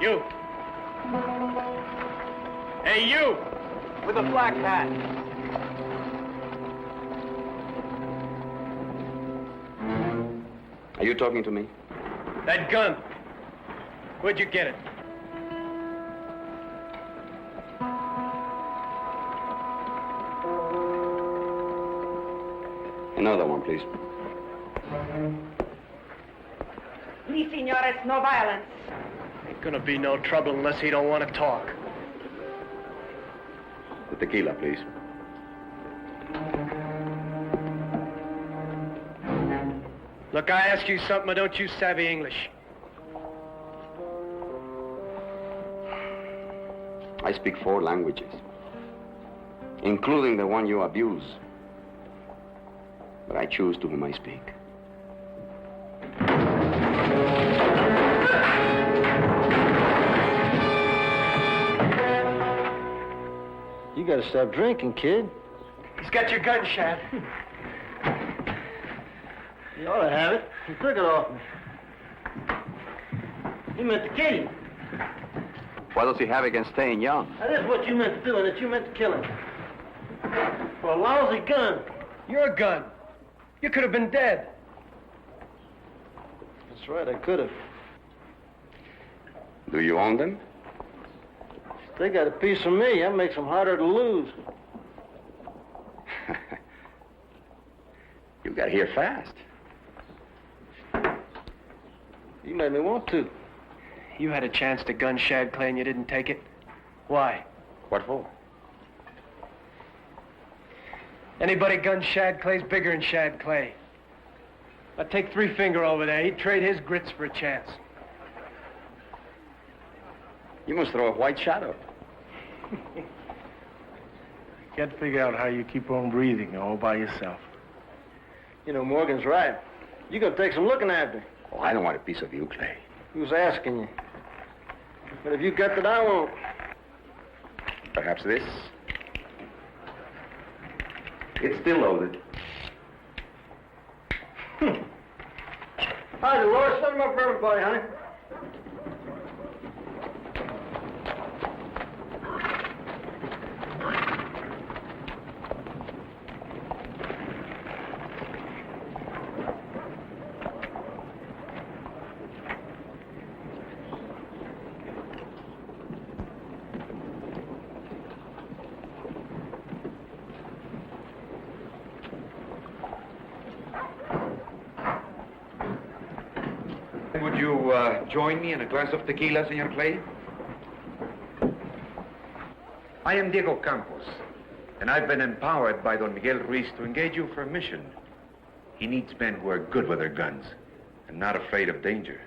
You. Hey, you! With the black hat. Are you talking to me? That gun. Where'd you get it? Another one, please. Please, senores, no violence. Ain't gonna be no trouble unless he don't want to talk. The tequila, please. Look, I ask you something, or don't you savvy English? I speak 4 languages, including the one you abuse. But I choose to whom I speak. You gotta stop drinking, kid. He's got your gun, Shad. You ought to have it. You took it off me. You meant to kill him. What does he have against staying young? That is what you meant to do, and that you meant to kill him. For a lousy gun. Your gun. You could have been dead. That's right, I could have. Do you own them? They got a piece of me. That makes them harder to lose. You got here fast. You made me want to. You had a chance to gun Shad Clay and you didn't take it. Why? What for? Anybody gun Shad Clay's bigger than Shad Clay. I'd take Three Finger over there. He'd trade his grits for a chance. You must throw a white shadow. Can't figure out how you keep on breathing all by yourself. You know, Morgan's right. You gotta take some looking after. Oh, I don't want a piece of you, Clay. Who's asking you? But if you got that, I won't. Perhaps this? It's still loaded. Hi, Dolores. Set 'em up for everybody, honey. Would you join me in a glass of tequila, Senor Clay? I am Diego Campos, and I've been empowered by Don Miguel Ruiz to engage you for a mission. He needs men who are good with their guns and not afraid of danger.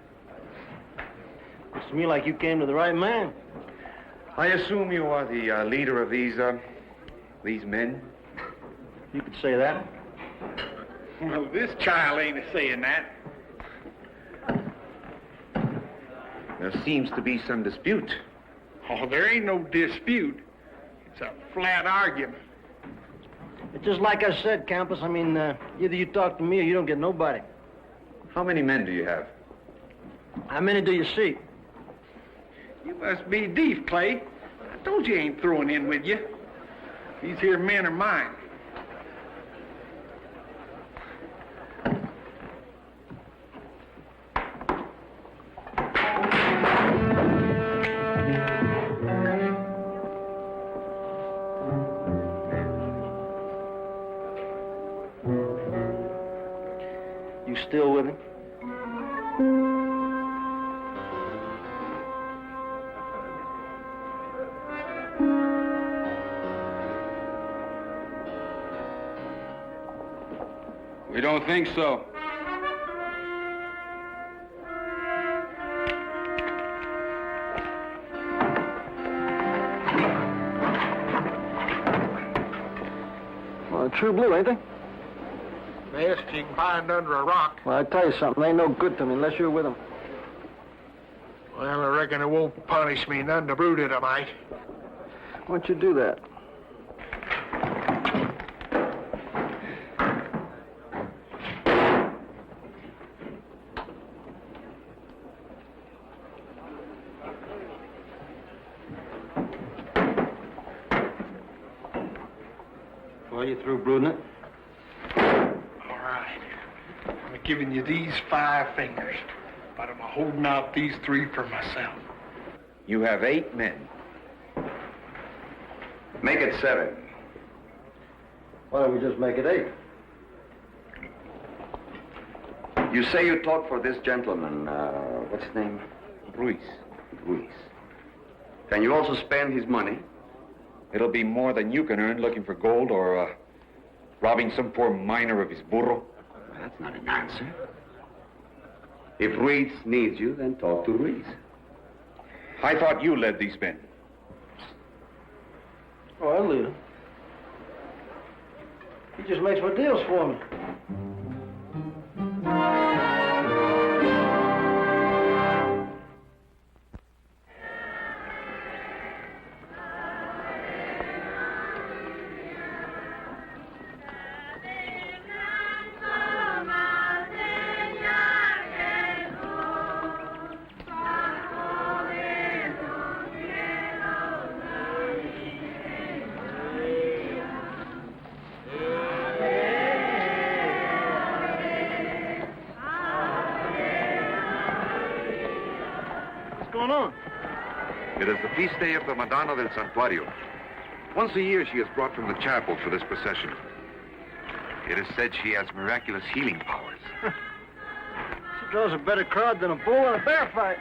Looks to me like you came to the right man. I assume you are the leader of these men? You could say that. Well, this child ain't saying that. There seems to be some dispute. Oh, there ain't no dispute. It's a flat argument. It's just like I said, Campos. I mean, either you talk to me or you don't get nobody. How many men do you have? How many do you see? You must be deep, Clay. I told you I ain't throwing in with you. These here men are mine. You still with him? We don't think so. Well, true blue, ain't they? Best you can find under a rock. Well, I tell you something. They ain't no good to me unless you're with them. Well, I reckon it won't punish me none to brood it, I might. Why don't you do that? Well, you through brooding it? All right. I'm giving you these 5 fingers, but I'm holding out these 3 for myself. You have 8 men. Make it 7. Why don't we just make it 8? You say you talk for this gentleman, what's his name? Ruiz. Ruiz. Can you also spend his money? It'll be more than you can earn looking for gold or robbing some poor miner of his burro. That's not an answer. If Ruiz needs you, then talk to Ruiz. I thought you led these men. Oh, I'll leave him. He just makes my deals for me. What's going on? It is the feast day of the Madonna del Santuario. Once a year she is brought from the chapel for this procession. It is said she has miraculous healing powers. She draws a better crowd than a bull in a bear fight.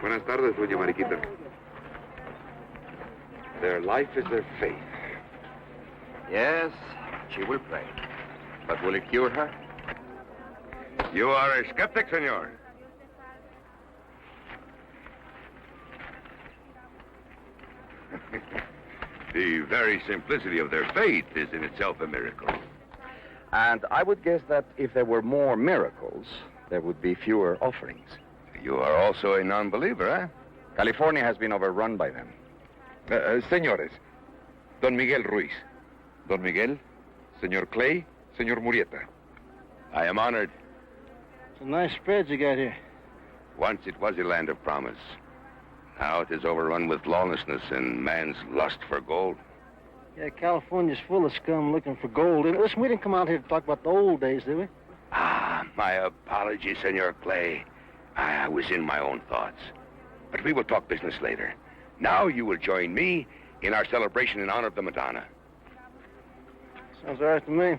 Buenas tardes, doña Mariquita. Their life is their faith. Yes, she will pray. But will it cure her? You are a skeptic, senor. The very simplicity of their faith is in itself a miracle. And I would guess that if there were more miracles, there would be fewer offerings. You are also a non-believer, eh? California has been overrun by them. Señores, Don Miguel Ruiz. Don Miguel, Señor Clay, Señor Murieta. I am honored. It's a nice spread you got here. Once it was a land of promise. Now it is overrun with lawlessness and man's lust for gold. Yeah, California's full of scum looking for gold. And listen, we didn't come out here to talk about the old days, did we? Ah, my apologies, Senor Clay. I was in my own thoughts. But we will talk business later. Now you will join me in our celebration in honor of the Madonna. Sounds all right to me.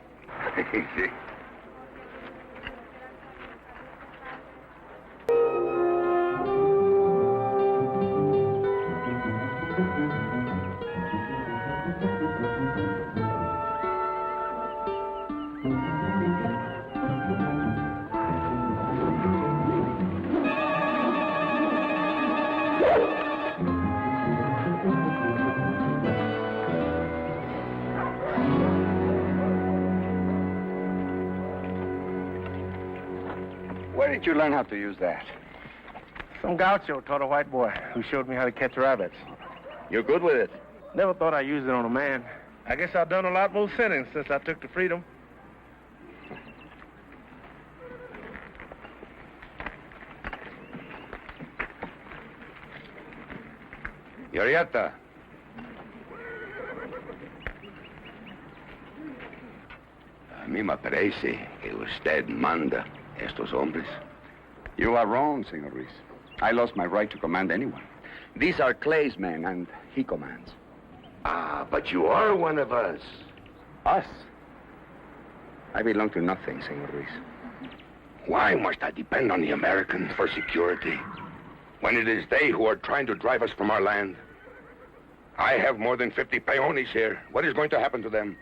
Where did you learn how to use that? Some gaucho taught a white boy who showed me how to catch rabbits. You're good with it. Never thought I'd use it on a man. I guess I've done a lot more sinning since I took to freedom. Yorieta. A mí me parece que usted manda estos hombres. You are wrong, Senor Ruiz. I lost my right to command anyone. These are Clay's men, and he commands. Ah, but you are one of us. Us? I belong to nothing, Senor Ruiz. Why must I depend on the Americans for security when it is they who are trying to drive us from our land? I have more than 50 peones here. What is going to happen to them?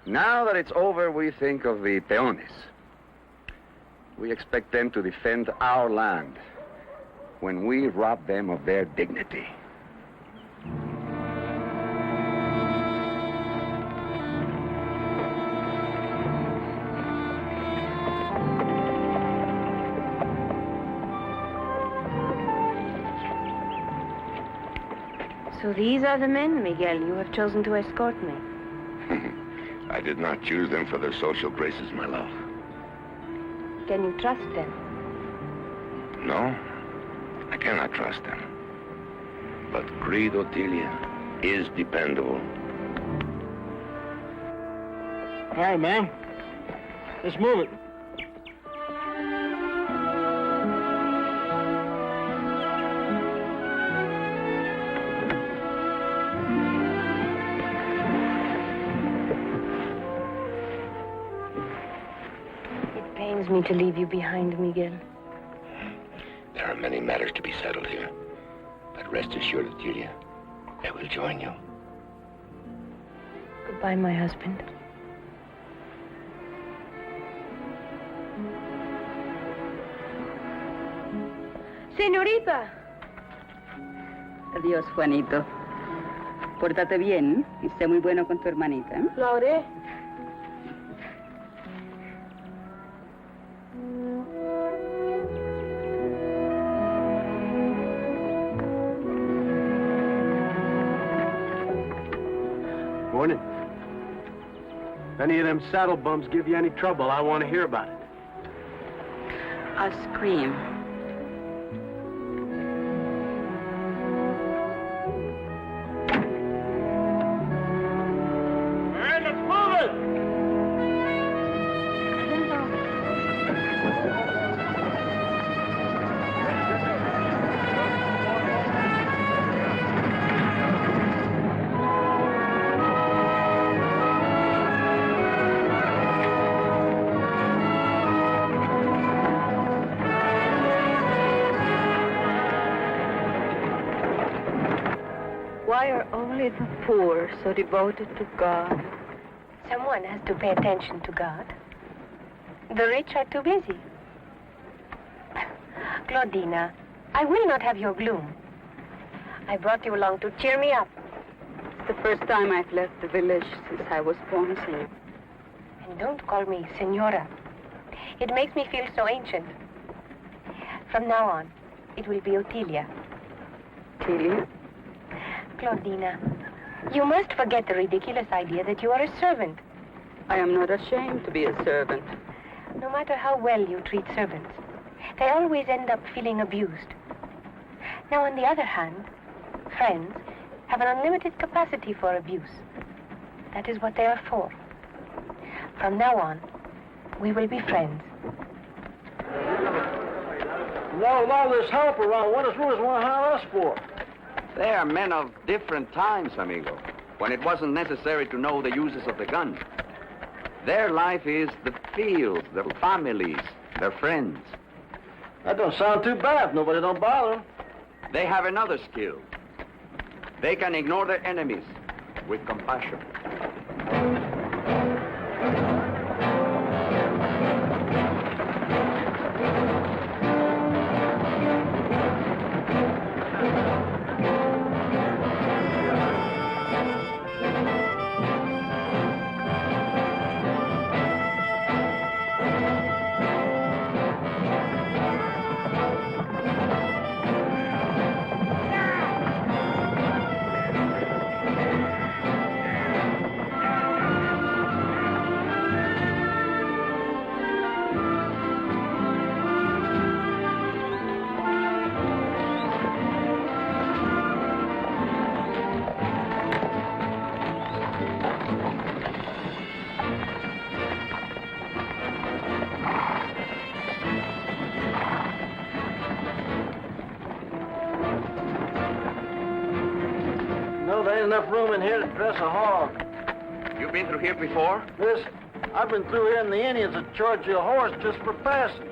Now that it's over, we think of the peones. We expect them to defend our land when we rob them of their dignity. So these are the men, Miguel, you have chosen to escort me. I did not choose them for their social graces, my love. Can you trust them? No, I cannot trust them. But Creed Otilia is dependable. All right, man. Let's move it. It pains me to leave you behind, Miguel. There are many matters to be settled here. But rest assured, Otilia, I will join you. Goodbye, my husband. Señorita. Adiós, Juanito. Pórtate bien y sé muy bueno con tu hermanita. ¿Eh? Lo haré. Morning. Any of them saddle bums give you any trouble, I want to hear about it. I'll scream. All right, let's move it. Why are only the poor so devoted to God? Someone has to pay attention to God. The rich are too busy. Claudina, I will not have your gloom. I brought you along to cheer me up. It's the first time I've left the village since I was born, senor. And don't call me Senora. It makes me feel so ancient. From now on, it will be Otilia. Otilia? Claudina, you must forget the ridiculous idea that you are a servant. I am not ashamed to be a servant. No matter how well you treat servants, they always end up feeling abused. Now, on the other hand, friends have an unlimited capacity for abuse. That is what they are for. From now on, we will be friends. Now, with all this help around, what does Ruiz want to hire us for? They are men of different times, amigo, when it wasn't necessary to know the uses of the gun. Their life is the fields, their families, their friends. That don't sound too bad. Nobody don't bother them. They have another skill. They can ignore their enemies with compassion. No, there ain't enough room in here to dress a hog. You've been through here before? Listen, I've been through here and the Indians would charge you a horse just for passage.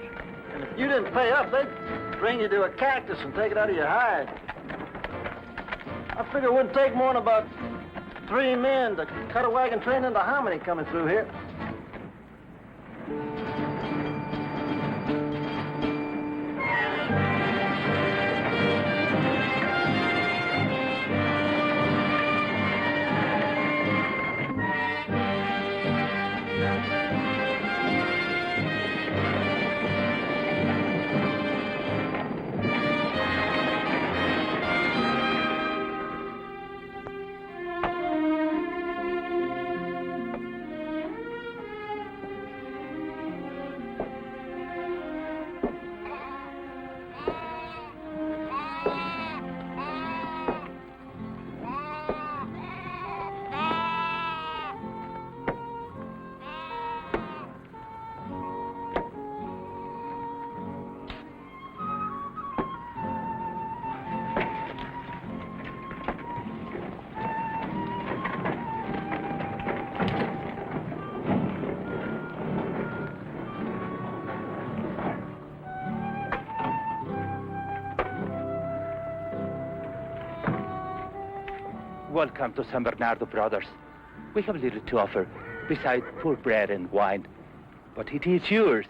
And if you didn't pay up, they'd bring you to a cactus and take it out of your hide. I figure it wouldn't take more than about 3 men to cut a wagon train into hominy coming through here. Welcome to San Bernardo, brothers. We have little to offer, besides poor bread and wine. But it is yours.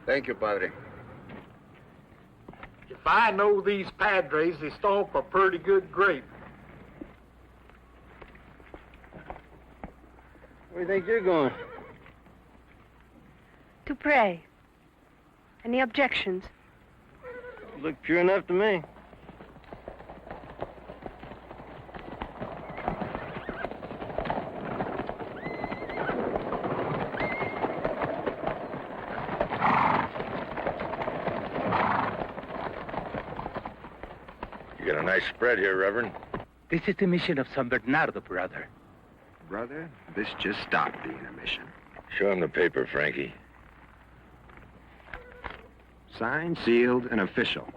Thank you, Padre. If I know these padres, they stomp a pretty good grape. Where do you think you're going? To pray. Any objections? You look pure enough to me. You got a nice spread here, Reverend. This is the mission of San Bernardo, brother. Brother, this just stopped being a mission. Show him the paper, Frankie. Signed, sealed, and official.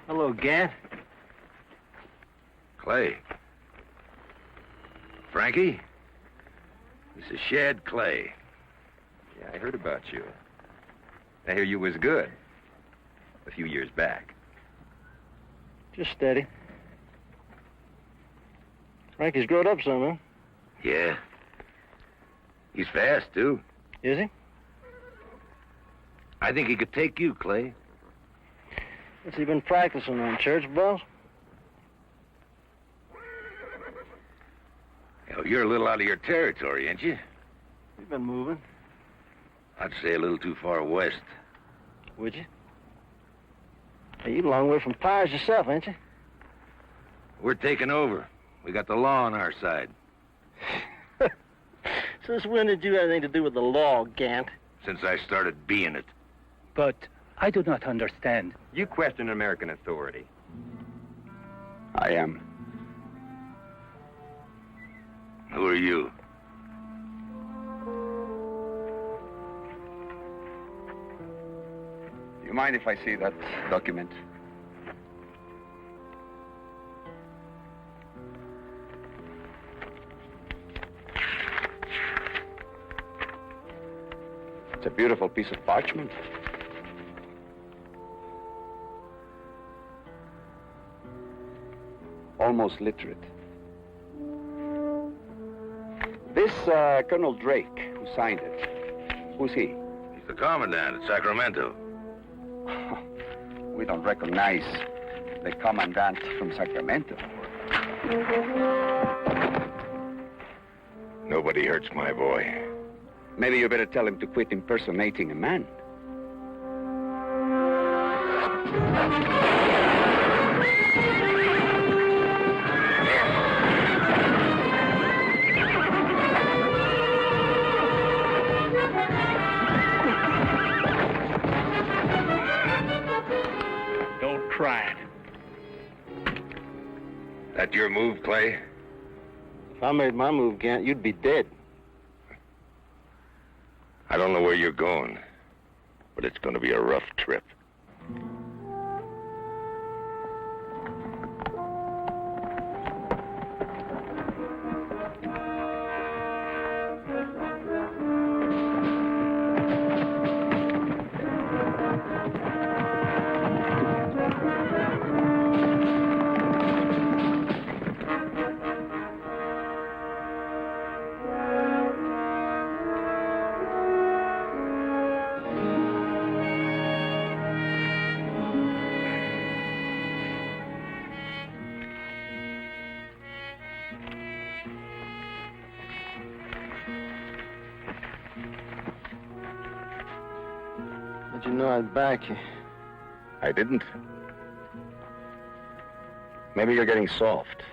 Hello, Gant. Clay. Frankie? This is Shad Clay. Yeah, I heard about you. I hear you was good. A few years back. Just steady. Frankie's growed up some, huh? Yeah. He's fast, too. Is he? I think he could take you, Clay. What's he been practicing on, church bells? Hell, you're a little out of your territory, ain't you? You've been moving. I'd say a little too far west. Would you? Hey, you a long way from Pyres yourself, ain't you? We're taking over. We got the law on our side. Since when did you have anything to do with the law, Gant? Since I started being it. But I do not understand. You question American authority. I am. Who are you? You mind if I see that document? It's a beautiful piece of parchment. Almost literate. This Colonel Drake, who signed it, who's he? He's the commandant at Sacramento. We don't recognize the commandant from Sacramento. Nobody hurts my boy. Maybe you better tell him to quit impersonating a man. Don't try it. That your move, Clay? If I made my move, Gant, you'd be dead. I don't know where you're going, but it's going to be a rough trip. How'd you know I'd back you? I didn't. Maybe you're getting soft.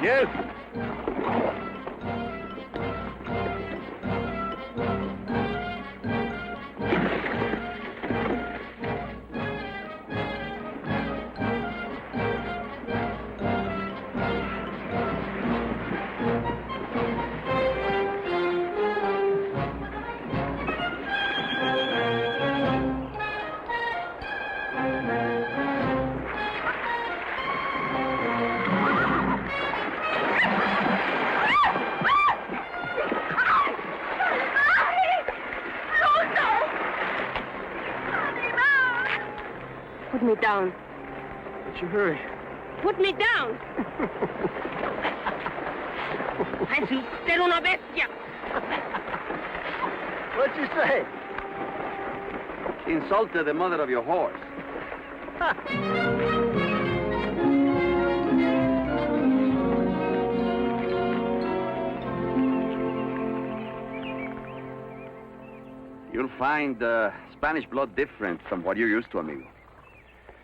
Yes. Put me down. What's your hurry? Put me down. Es usted una bestia. What'd you say? She insulted the mother of your horse. You'll find Spanish blood different from what you're used to, amigo.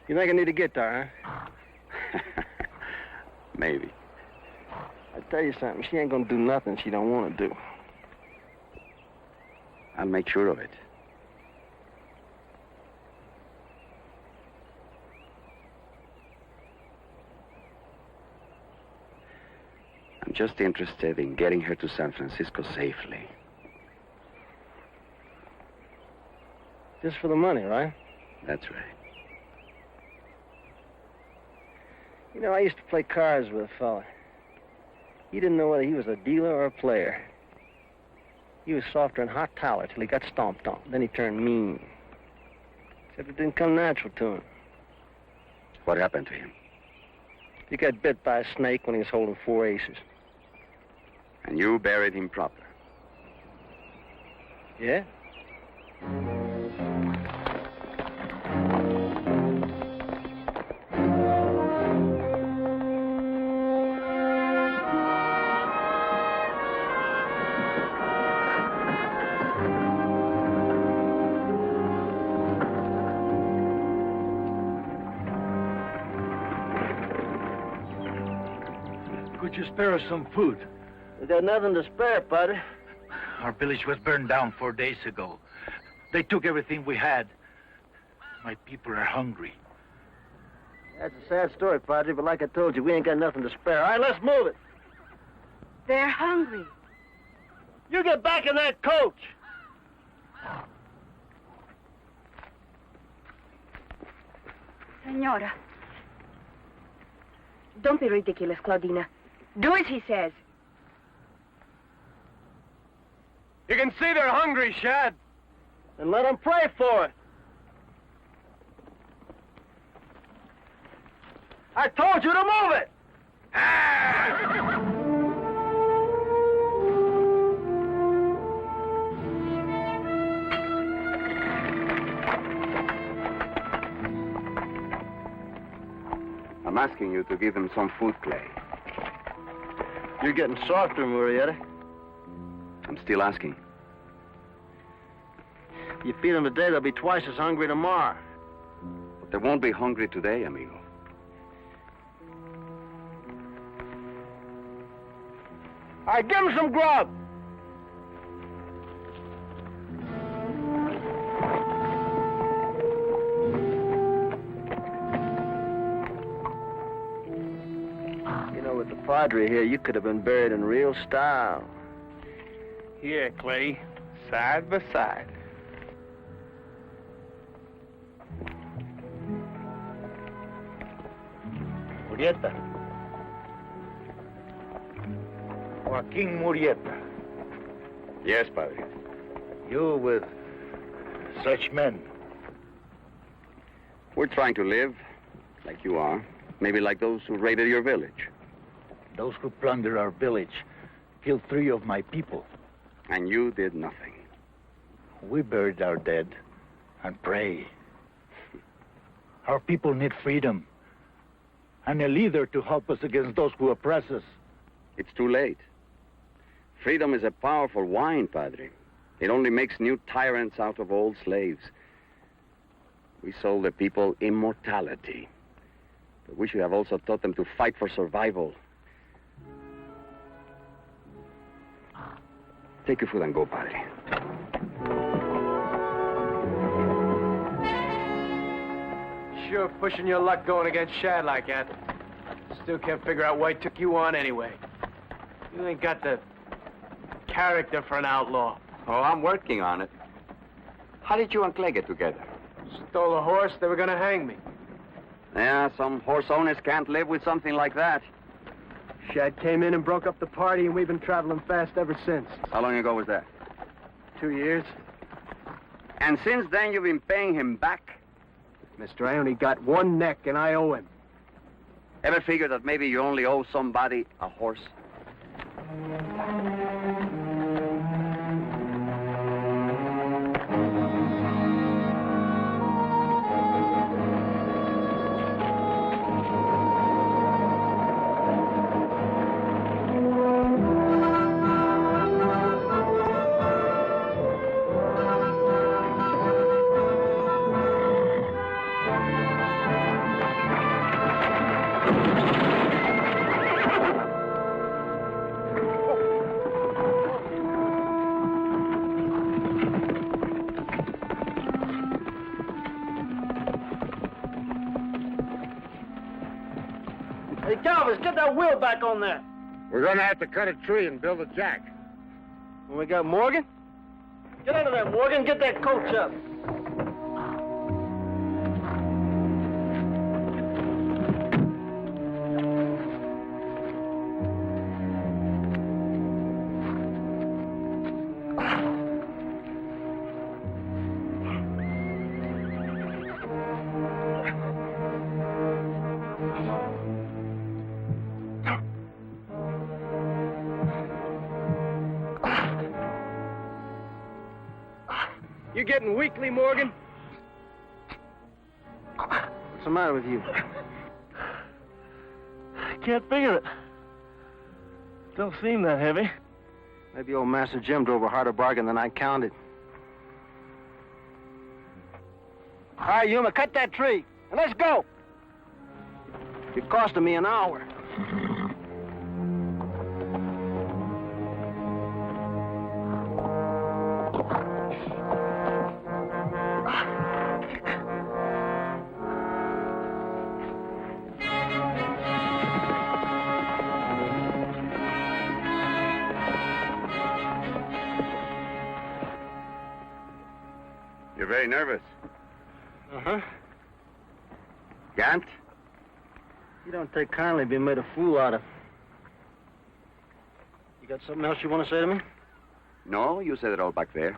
You think I need a guitar, huh? Maybe. I tell you something, she ain't gonna do nothing she don't want to do. I'll make sure of it. I'm just interested in getting her to San Francisco safely. Just for the money, right? That's right. You know, I used to play cards with a fella. He didn't know whether he was a dealer or a player. He was softer than hot towel till he got stomped on. Then he turned mean. Except it didn't come natural to him. What happened to him? He got bit by a snake when he was holding 4 aces. And you buried him proper. Yeah? Could you spare us some food? We got nothing to spare, Padre. Our village was burned down 4 days ago. They took everything we had. My people are hungry. That's a sad story, Padre, but like I told you, we ain't got nothing to spare. All right, let's move it. They're hungry. You get back in that coach. Senora. Don't be ridiculous, Claudina. Do as he says. You can see they're hungry, Shad. And let them pray for it. I told you to move it! I'm asking you to give them some food, Clay. You're getting softer, Murrieta. I'm still asking. You feed them today, they'll be twice as hungry tomorrow. But they won't be hungry today, amigo. All right, give them some grub. You know, with the Padre here, you could have been buried in real style. Here, Clay, side by side. Murrieta. Joaquin Murrieta. Yes, Padre. You with such men. We're trying to live like you are. Maybe like those who raided your village. Those who plundered our village killed 3 of my people. And you did nothing. We buried our dead and pray. Our people need freedom and a leader to help us against those who oppress us. It's too late. Freedom is a powerful wine, Padre. It only makes new tyrants out of old slaves. We sold the people immortality. But we should have also taught them to fight for survival. Take your food and go, Padre. Sure pushing your luck going against Shad like that. Still can't figure out why he took you on anyway. You ain't got the character for an outlaw. Oh, I'm working on it. How did you and Clay get together? Stole a horse, they were gonna hang me. Yeah, some horse owners can't live with something like that. Shad came in and broke up the party, and we've been traveling fast ever since. How long ago was that? 2 years. And since then, you've been paying him back? Mister, I only got one neck, and I owe him. Ever figure that maybe you only owe somebody a horse? Hey, Galvez, get that wheel back on there. We're going to have to cut a tree and build a jack. And we got Morgan? Get out of there, Morgan. Get that coach up. You getting weakly, Morgan? What's the matter with you? I can't figure it. Don't seem that heavy. Maybe old Master Jim drove a harder bargain than I counted. All right, Yuma, cut that tree, and let's go. It costed me an hour. You're very nervous. Uh-huh. Gant? You don't take kindly being made a fool out of. You got something else you want to say to me? No, you said it all back there.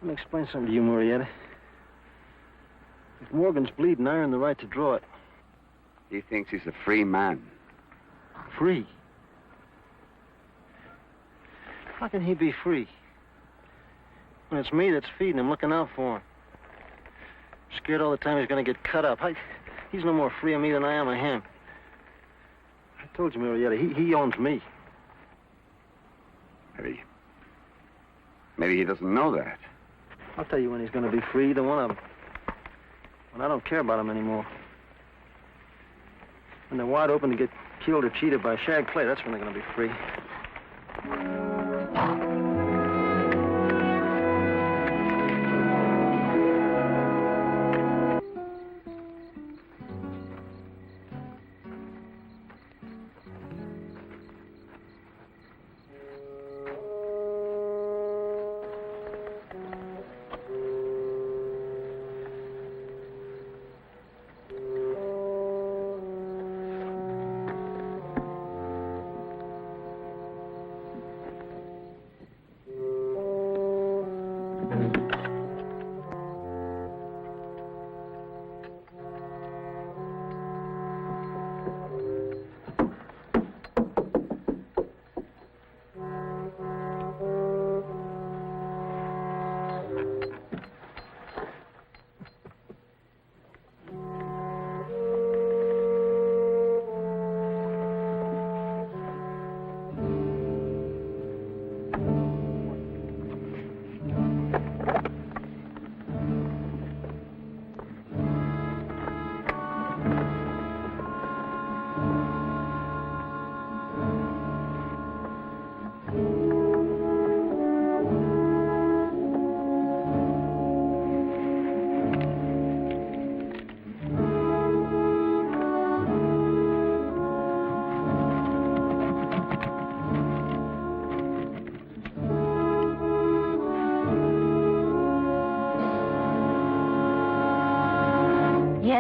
Let me explain something to you, Murrieta. If Morgan's bleeding, I earn the right to draw it. He thinks he's a free man. Free? How can he be free? When it's me that's feeding him, looking out for him. Scared all the time he's going to get cut up. He's no more free of me than I am of him. I told you, Murrieta, he owns me. Maybe he doesn't know that. I'll tell you when he's going to be free, either one of them. When I don't care about him anymore. When they're wide open to get killed or cheated by Shag Clay, that's when they're going to be free.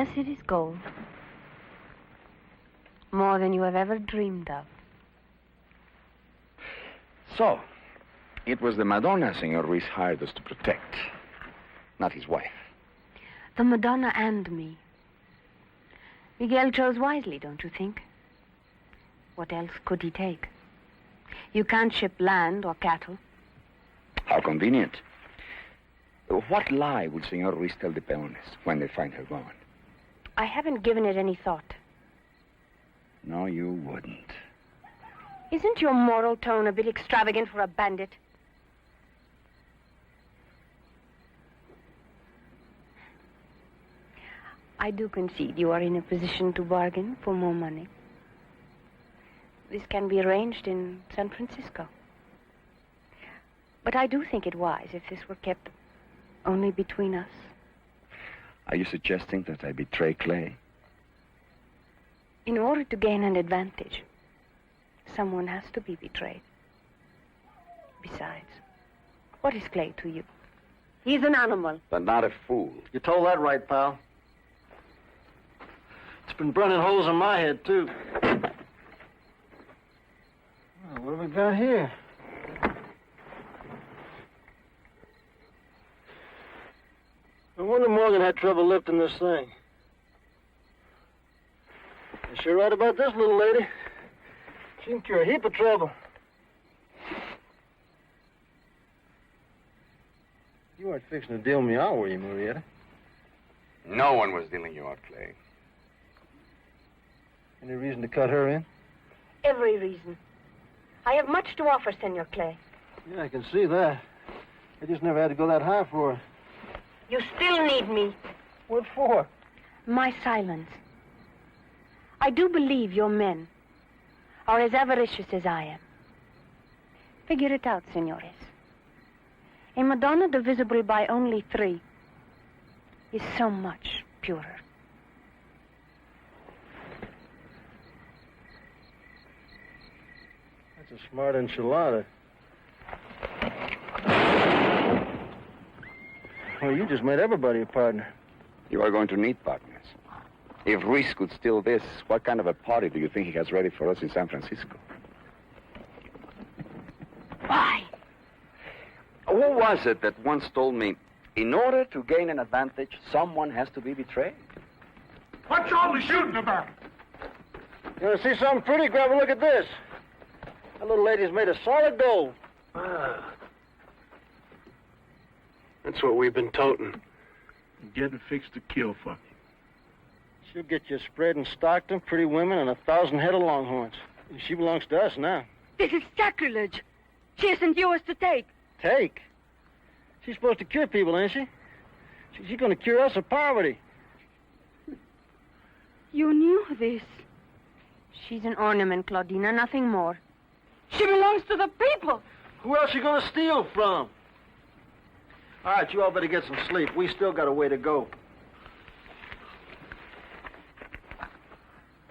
Yes, it is gold. More than you have ever dreamed of. So, it was the Madonna Senor Ruiz hired us to protect, not his wife. The Madonna and me. Miguel chose wisely, don't you think? What else could he take? You can't ship land or cattle. How convenient. What lie would Senor Ruiz tell the peones when they find her gone? I haven't given it any thought. No, you wouldn't. Isn't your moral tone a bit extravagant for a bandit? I do concede you are in a position to bargain for more money. This can be arranged in San Francisco. But I do think it wise if this were kept only between us. Are you suggesting that I betray Clay? In order to gain an advantage, someone has to be betrayed. Besides, what is Clay to you? He's an animal. But not a fool. You told that right, pal. It's been burning holes in my head, too. Well, what have we got here? No wonder Morgan had trouble lifting this thing. You sure right about this, little lady. She can cure a heap of trouble. You weren't fixing to deal me out, were you, Marietta? No one was dealing you out, Clay. Any reason to cut her in? Every reason. I have much to offer, Senor Clay. Yeah, I can see that. I just never had to go that high for her. You still need me. What for? My silence. I do believe your men are as avaricious as I am. Figure it out, senores. A Madonna divisible by only 3 is so much purer. That's a smart enchilada. Well, you just made everybody a partner. You are going to need partners. If Ruiz could steal this, what kind of a party do you think he has ready for us in San Francisco? Why? Who was it that once told me, in order to gain an advantage, someone has to be betrayed? What's all the shooting about? You want to see something pretty? Grab a look at this. That little lady's made of solid gold. That's what we've been toting. Getting fixed to kill for. She'll get you spread in Stockton, pretty women, and 1,000 head of longhorns. She belongs to us now. This is sacrilege. She isn't yours to take. Take? She's supposed to cure people, ain't she? She's going to cure us of poverty. You knew this. She's an ornament, Claudina, nothing more. She belongs to the people. Who else you going to steal from? All right, you all better get some sleep. We still got a way to go.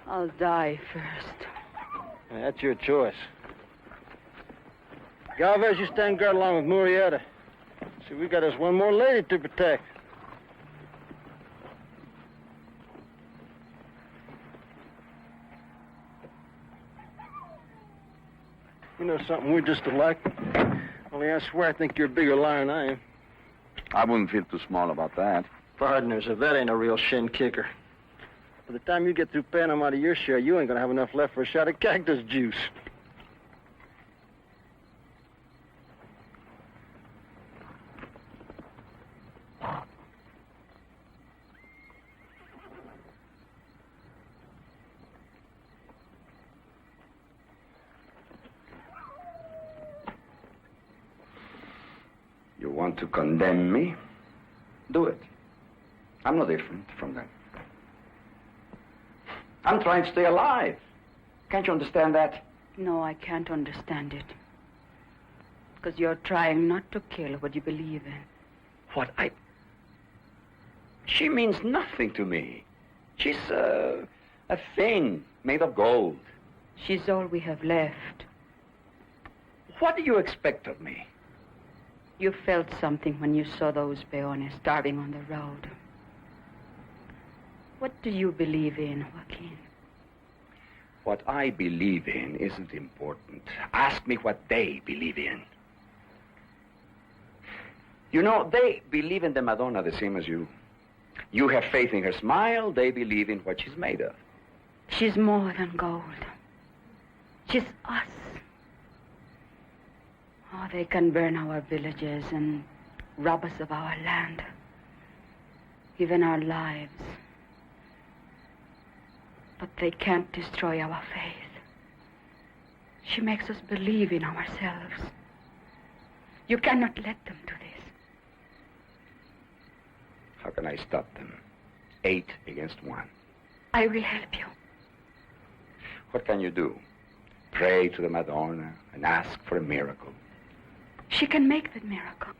I'll die first. Yeah, that's your choice. Galvez, you stand guard along with Murrieta. See, we got us one more lady to protect. You know something, we're just alike. Only I swear I think you're a bigger liar than I am. I wouldn't feel too small about that. Partners, if that ain't a real shin kicker. By the time you get through paying them out of your share, you ain't gonna have enough left for a shot of cactus juice. You want to condemn me? Do it. I'm no different from them. I'm trying to stay alive. Can't you understand that? No, I can't understand it. Because you're trying not to kill what you believe in. What She means nothing to me. She's a thing made of gold. She's all we have left. What do you expect of me? You felt something when you saw those peones starving on the road. What do you believe in, Joaquin? What I believe in isn't important. Ask me what they believe in. You know, they believe in the Madonna the same as you. You have faith in her smile, they believe in what she's made of. She's more than gold. She's us. Oh, they can burn our villages and rob us of our land, even our lives. But they can't destroy our faith. She makes us believe in ourselves. You cannot let them do this. How can I stop them? 8 against 1. I will help you. What can you do? Pray to the Madonna and ask for a miracle. She can make that miracle.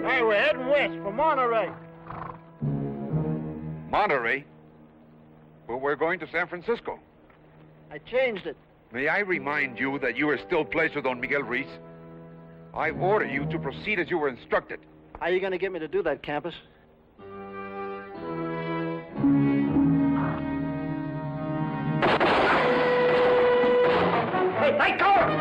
Hey, we're heading west for Monterey. Monterey? Well, we're going to San Francisco. I changed it. May I remind you that you are still placed with Don Miguel Ruiz? I order you to proceed as you were instructed. How are you going to get me to do that, Campus? Hey, take cover!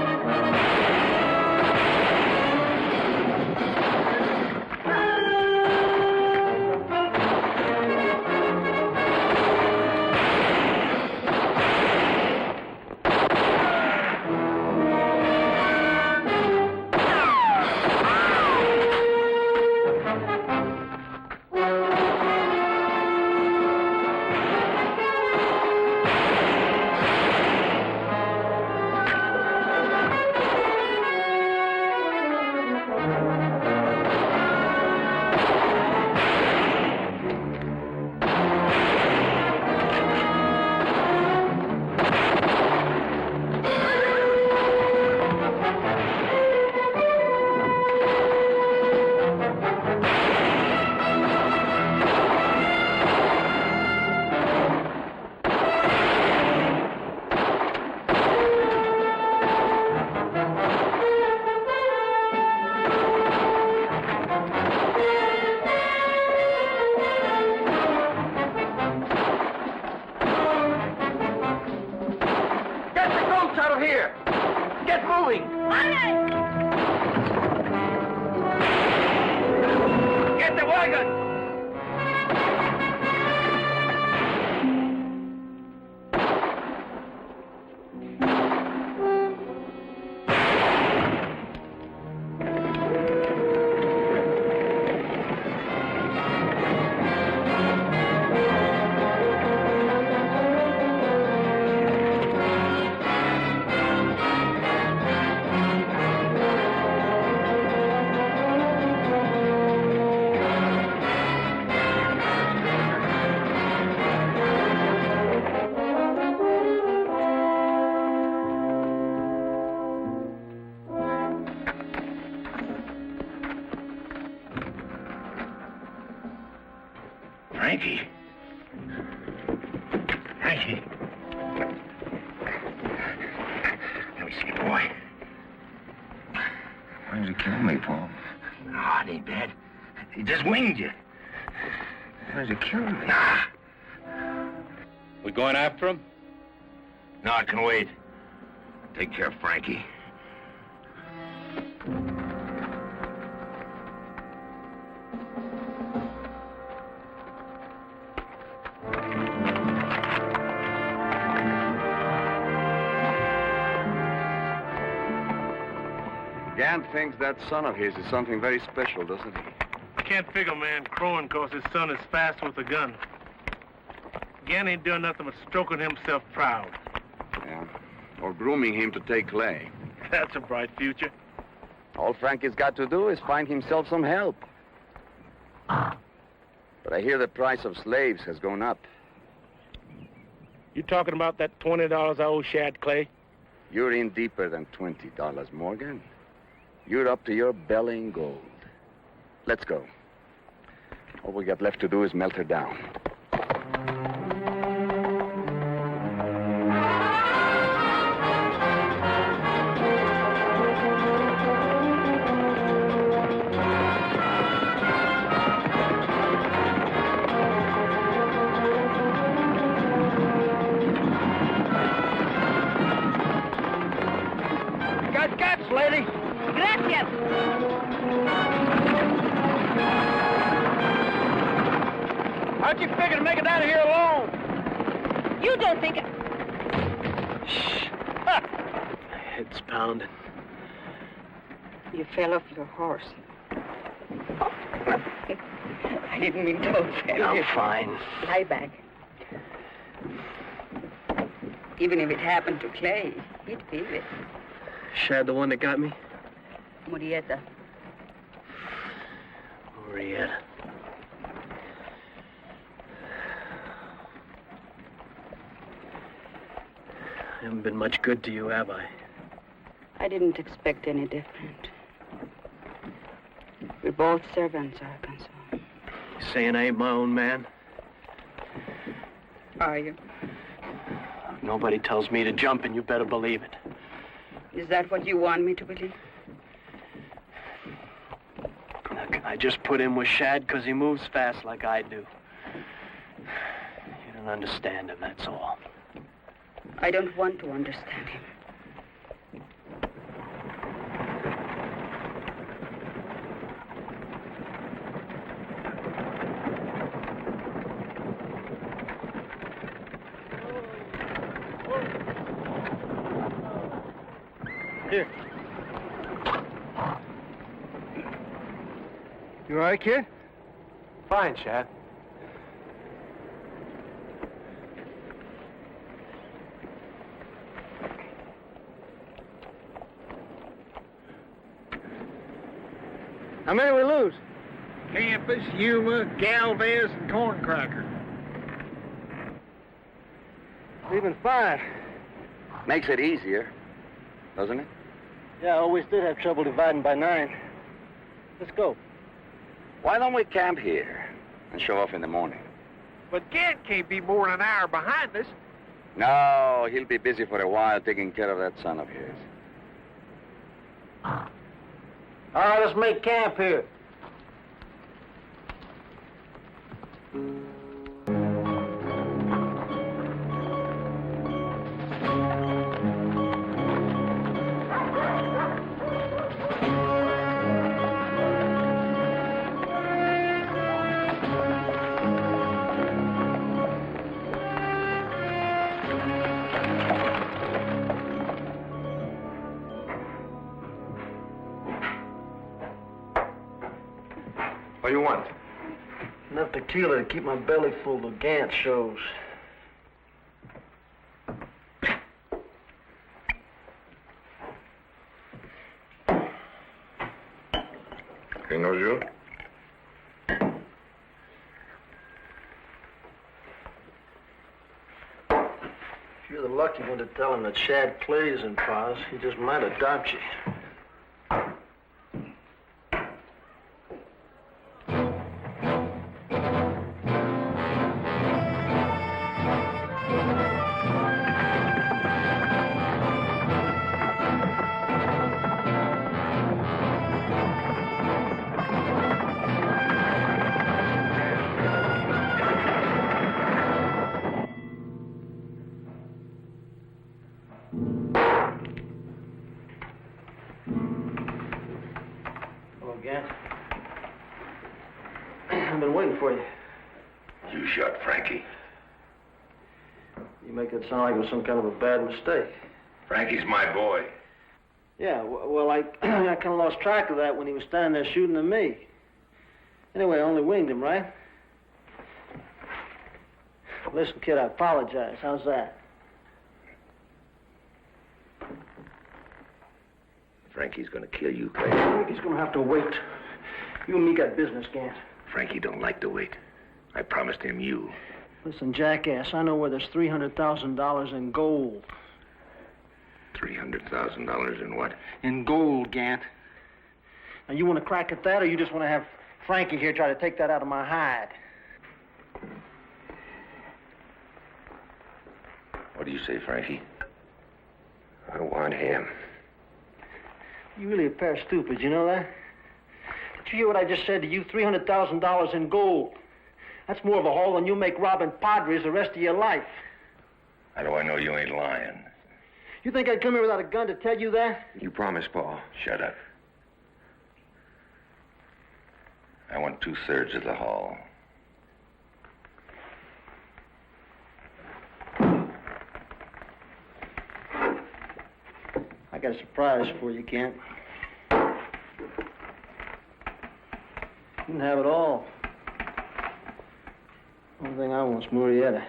Out of here! Get moving! Get the wagon! Frankie. Frankie. Let me see, boy. Why did you kill me, Paul? No, it ain't bad. He just winged you. Why did you kill me? Nah. We going after him? No, I can wait. Take care of Frankie. Gant thinks that son of his is something very special, doesn't he? I can't figure, man, crowing because his son is fast with a gun. Gant ain't doing nothing but stroking himself proud. Yeah. or grooming him to take Clay. That's a bright future. All Frankie's got to do is find himself some help. But I hear the price of slaves has gone up. You talking about that $20 I owe Shad Clay? You're in deeper than $20, Morgan. You're up to your belly in gold. Let's go. All we got left to do is melt her down. Lady. Gracias. How'd you figure to make it out of here alone? You don't think... Shh. My head's pounding. You fell off your horse. I didn't mean to offend you. I'm fine. Lie back. Even if it happened to Clay, he'd feel it. Shad the one that got me? Murieta. Murieta. I haven't been much good to you, have I? I didn't expect any different. We're both servants, Arkansas. You saying I ain't my own man? Are you? Nobody tells me to jump, and you better believe it. Is that what you want me to believe? Look, I just put in with Shad because he moves fast like I do. You don't understand him, that's all. I don't want to understand him. Here. You all right, kid? Fine, Shad. How many we lose? Campus, Yuma, Galvez, and Corncracker. Leaving 5. Makes it easier, doesn't it? Yeah, I always did have trouble dividing by 9. Let's go. Why don't we camp here and show off in the morning? But Gant can't be more than an hour behind us. No, he'll be busy for a while taking care of that son of his. All right, let's make camp here. What do you want? Enough tequila to keep my belly full of Gant shows. He knows you? If you're the lucky one to tell him that Shad plays in Paz, he just might adopt you. I've been waiting for you. You shot Frankie. You make it sound like it was some kind of a bad mistake. Frankie's my boy. Yeah, well, I kind of lost track of that when he was standing there shooting at me. Anyway, I only winged him, right? Listen, kid, I apologize. How's that? Frankie's gonna kill you, Clay. Frankie's gonna have to wait. You and me got business, Gant. Frankie don't like to wait. I promised him you. Listen, jackass, I know where there's $300,000 in gold. $300,000 in what? In gold, Gant. Now, you want to crack at that, or you just want to have Frankie here try to take that out of my hide? What do you say, Frankie? I want him. You're really a pair of stupids, you know that? Did you hear what I just said to you? $300,000 in gold. That's more of a haul than you'll make robbing Padres the rest of your life. How do I know you ain't lying? You think I'd come here without a gun to tell you that? You promised, Paul. Shut up. I want 2/3 of the haul. I got a surprise for you, Kent. You can have it all. Only thing I want's Murrieta.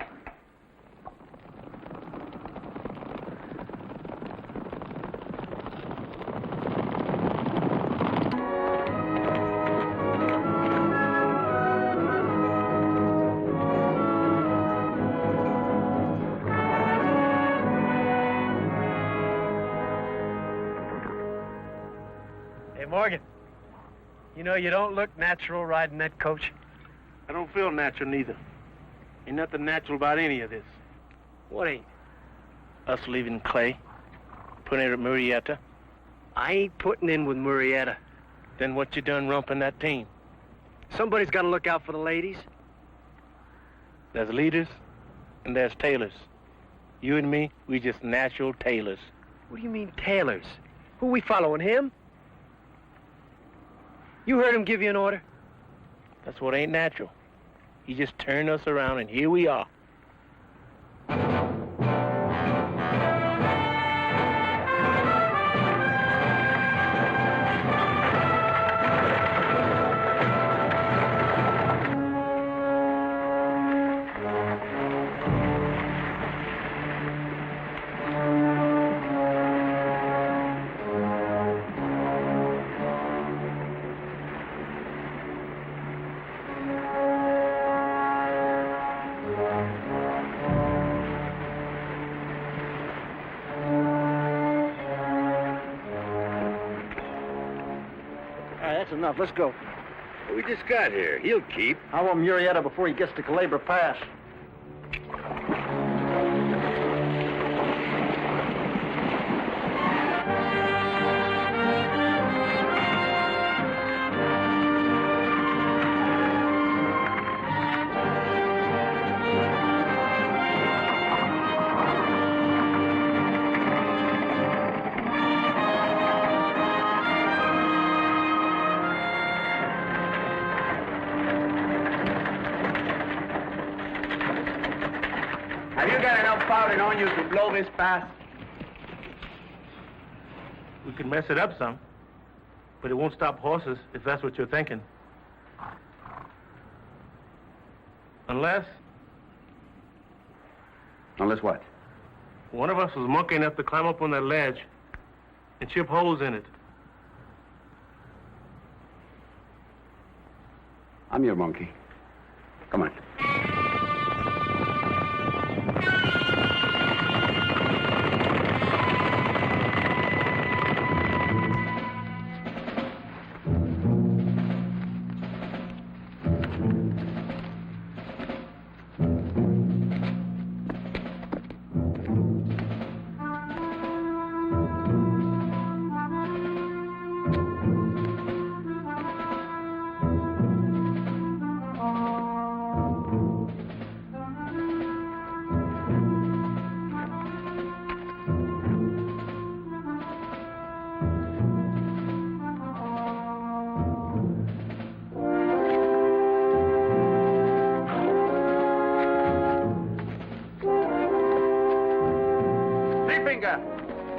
Hey, Morgan. You know, you don't look natural riding that coach. I don't feel natural neither. Ain't nothing natural about any of this. What ain't? Us leaving Clay, putting it at Murrieta. I ain't putting in with Murrieta. Then what you done rumping that team? Somebody's got to look out for the ladies. There's leaders and there's tailors. You and me, we just natural tailors. What do you mean, tailors? Who we following, him? You heard him give you an order? That's what ain't natural. He just turned us around and here we are. That's enough. Let's go. We just got here. He'll keep. I want Murrieta before he gets to Culebra Pass. Have you got enough powder on you to blow this pass? We could mess it up some, but it won't stop horses if that's what you're thinking. Unless what? one of us was monkey enough to climb up on that ledge and chip holes in it. I'm your monkey. Come on.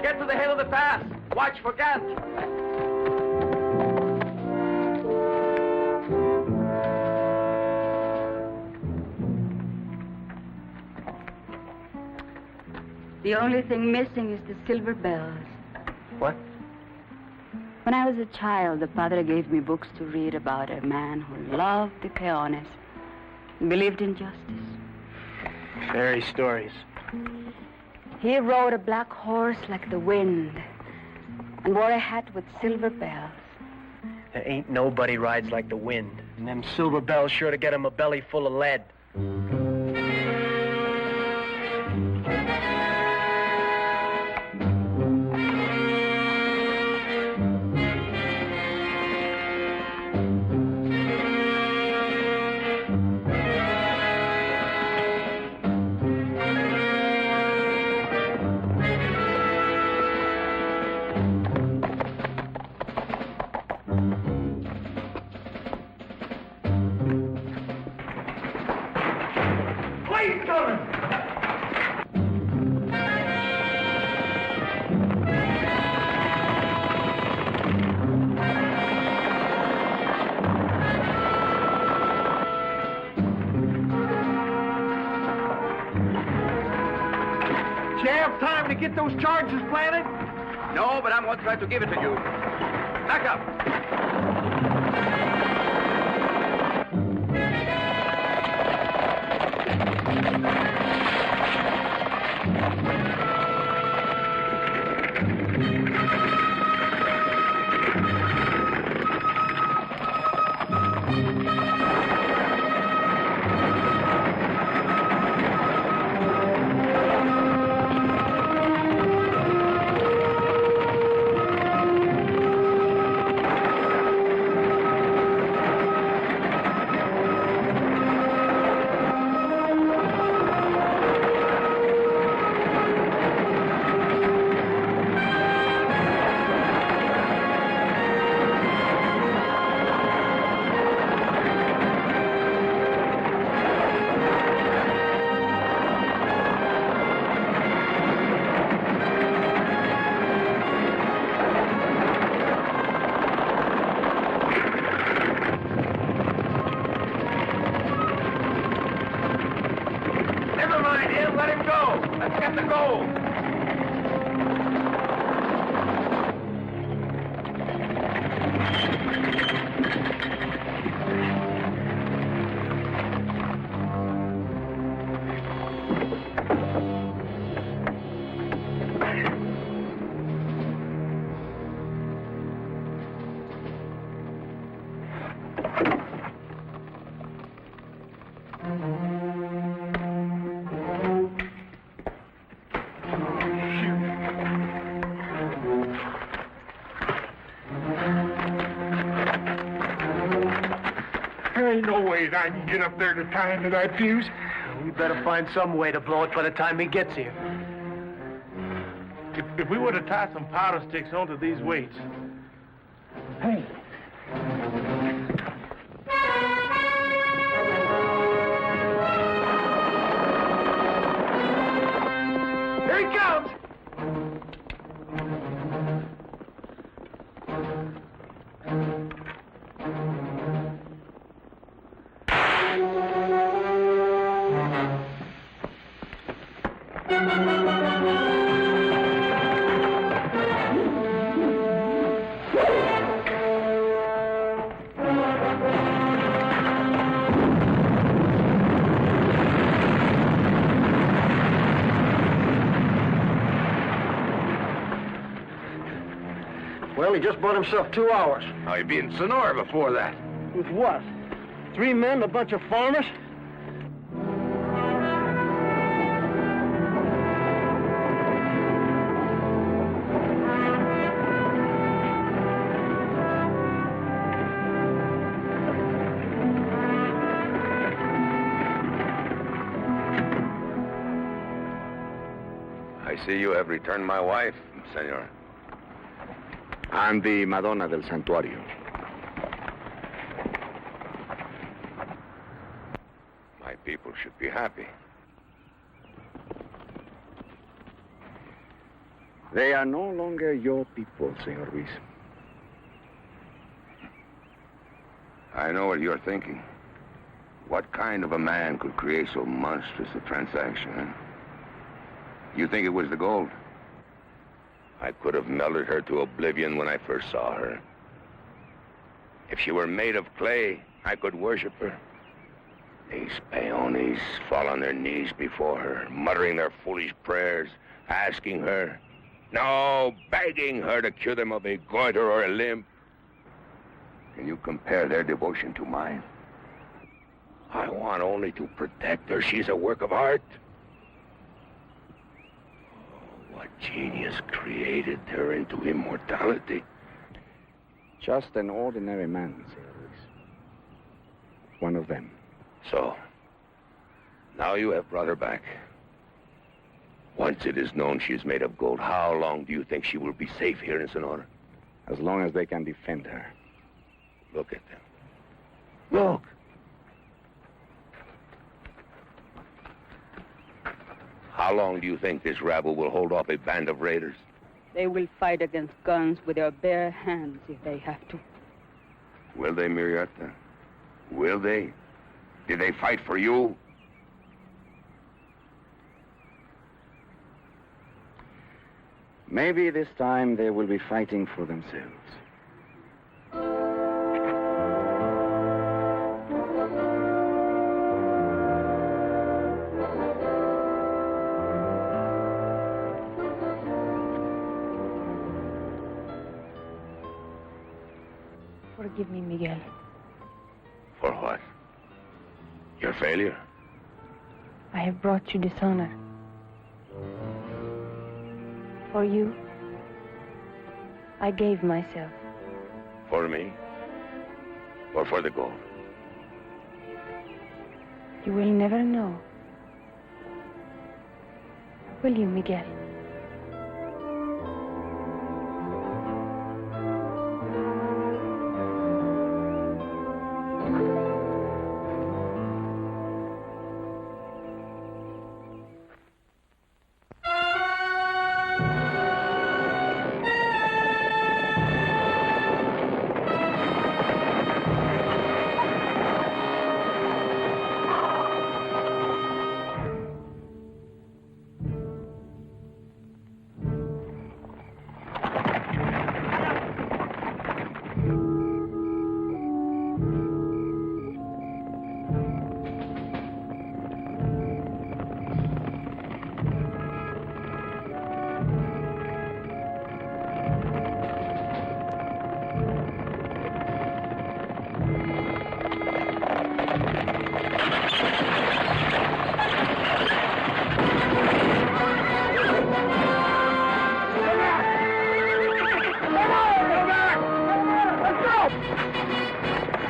Get to the head of the pass. Watch for Gant. The only thing missing is the silver bells. What? When I was a child, the padre gave me books to read about a man who loved the peones and believed in justice. Fairy stories. He rode a black horse like the wind and wore a hat with silver bells. There ain't nobody rides like the wind. And them silver bells sure to get him a belly full of lead. Do you have time to get those charges planted? No, but I'm going to try to give it to you. Back up. There ain't no way that I can get up there to tie into that fuse. We better find some way to blow it by the time he gets here. If we were to tie some powder sticks onto these weights. Hey. Here he comes! Well, he just bought himself 2 hours. Now, he'd be in Sonora before that. With what? 3 men, a bunch of farmers? I see you have returned my wife, senor. And the Madonna del Santuario. My people should be happy. They are no longer your people, Senor Ruiz. I know what you're thinking. What kind of a man could create so monstrous a transaction, huh? You think it was the gold? I could have melted her to oblivion when I first saw her. If she were made of clay, I could worship her. These peones fall on their knees before her, muttering their foolish prayers, asking her, no, begging her to cure them of a goiter or a limp. Can you compare their devotion to mine? I want only to protect her. She's a work of art. Oh, what genius created her into immortality? Just an ordinary man, Senor Luis. One of them. So, now you have brought her back. Once it is known she is made of gold, how long do you think she will be safe here in Sonora? As long as they can defend her. Look at them. Look! How long do you think this rabble will hold off a band of raiders? They will fight against guns with their bare hands if they have to. Will they, Murieta? Will they? Did they fight for you? Maybe this time they will be fighting for themselves. Forgive me, Miguel. For what? Your failure? I have brought you dishonor. For you, I gave myself. For me? Or for the gold? You will never know. Will you, Miguel?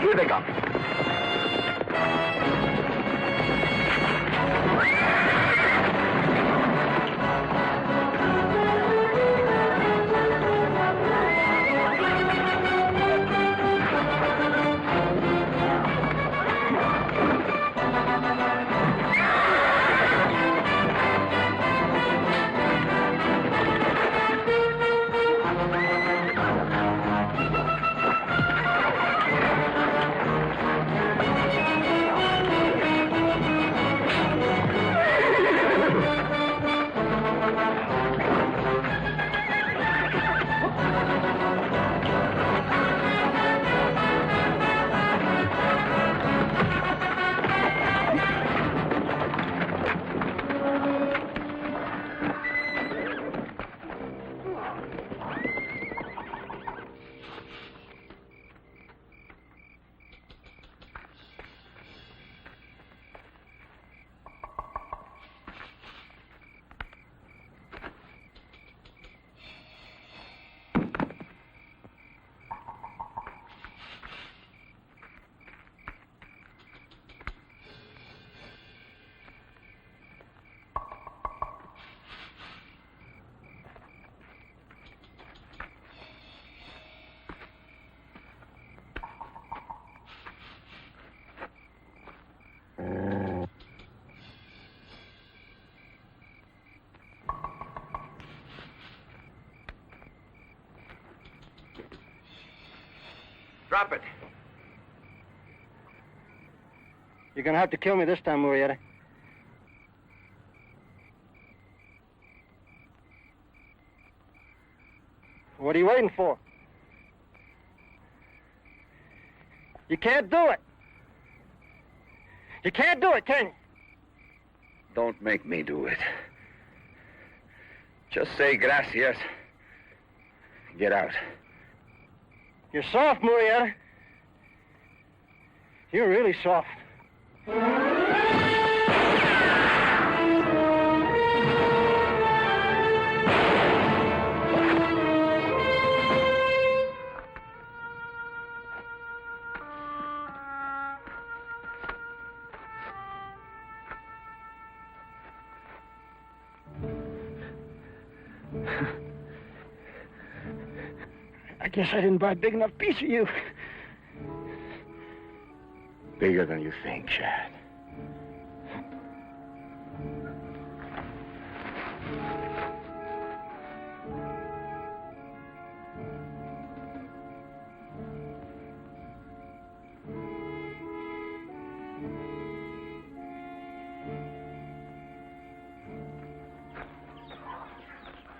Here they come. Drop it. You're gonna have to kill me this time, Murieta. What are you waiting for? You can't do it. You can't do it, can you? Don't make me do it. Just say gracias. Get out. You're soft, Murieta. You're really soft. I guess I didn't buy a big enough piece of you. Bigger than you think, Shad.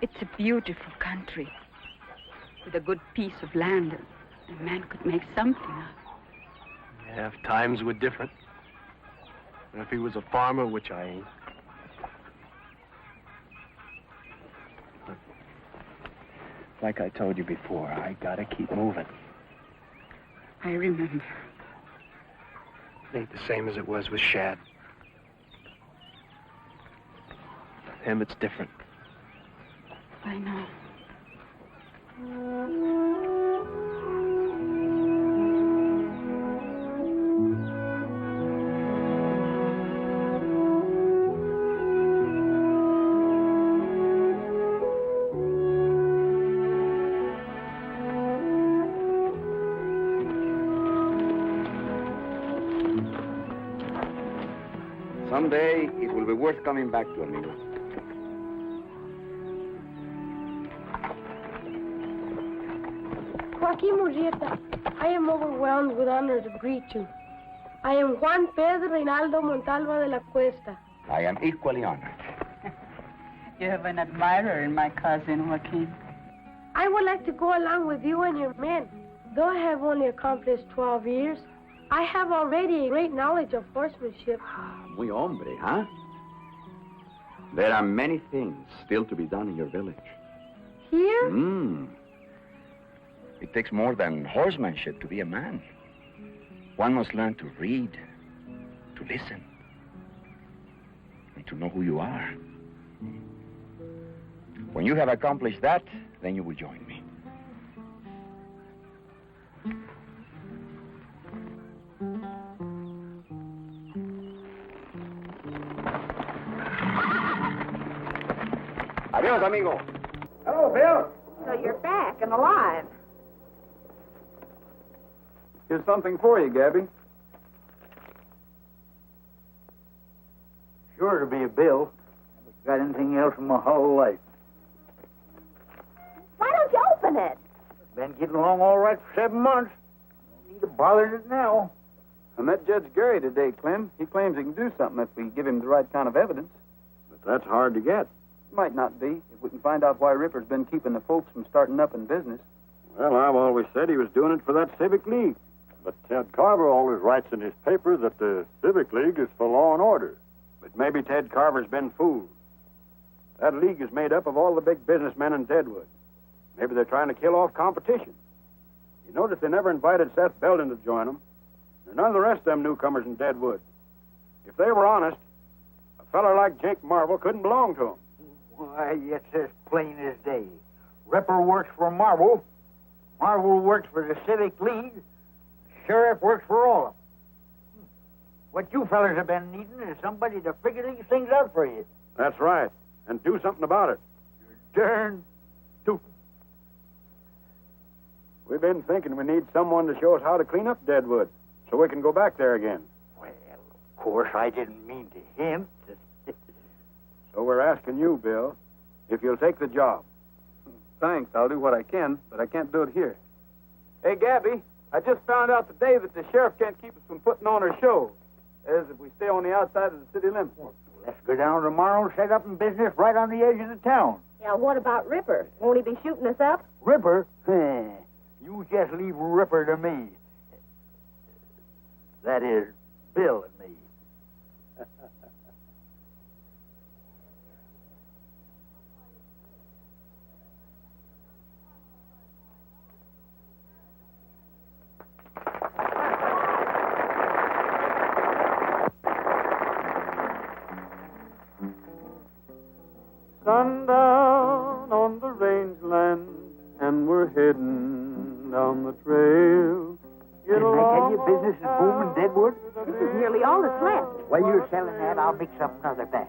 It's a beautiful country with a good piece of land. A man could make something of. Yeah, if times were different. And if he was a farmer, which I ain't. But like I told you before, I gotta keep moving. I remember. It ain't the same as it was with Shad. With him, it's different. I know. Someday, it will be worth coming back to, amigo. Joaquin Murieta, I am overwhelmed with honor to greet you. I am Juan Pedro Reinaldo Montalva de la Cuesta. I am equally honored. You have an admirer in my cousin, Joaquin. I would like to go along with you and your men. Though I have only accomplished 12 years, I have already a great knowledge of horsemanship. Muy hombre, huh? There are many things still to be done in your village. Here? It takes more than horsemanship to be a man. One must learn to read, to listen, and to know who you are. When you have accomplished that, then you will join me. Adios, amigo. Hello, Bill. So you're back and alive. Here's something for you, Gabby. Sure to be a bill. Haven't got anything else in my whole life. Why don't you open it? Been getting along all right for 7 months. No need to bother it now. I met Judge Gary today, Clem. He claims he can do something if we give him the right kind of evidence. But that's hard to get. Might not be, if we can find out why Ripper's been keeping the folks from starting up in business. Well, I've always said he was doing it for that Civic League. But Ted Carver always writes in his paper that the Civic League is for law and order. But maybe Ted Carver's been fooled. That league is made up of all the big businessmen in Deadwood. Maybe they're trying to kill off competition. You notice they never invited Seth Belden to join them. And none of the rest of them newcomers in Deadwood. If they were honest, a feller like Jake Marvel couldn't belong to them. Why, it's as plain as day. Ripper works for Marvel. Marvel works for the Civic League. Sheriff works for all of them. What you fellas have been needing is somebody to figure these things out for you. That's right. And do something about it. Darn tootin'. We've been thinking we need someone to show us how to clean up Deadwood so we can go back there again. Well, of course, I didn't mean to hint. So we're asking you, Bill, if you'll take the job. Thanks, I'll do what I can, but I can't do it here. Hey, Gabby, I just found out today that the sheriff can't keep us from putting on our show. That is, if we stay on the outside of the city limits. Let's go down tomorrow and set up in business right on the edge of the town. Yeah, what about Ripper? Won't he be shooting us up? Ripper? You just leave Ripper to me. That is, Bill and me. Sundown on the rangeland, and we're heading down the trail. Didn't I tell you business is booming, Deadwood? This is nearly all that's left. While you're selling that, I'll mix up another batch.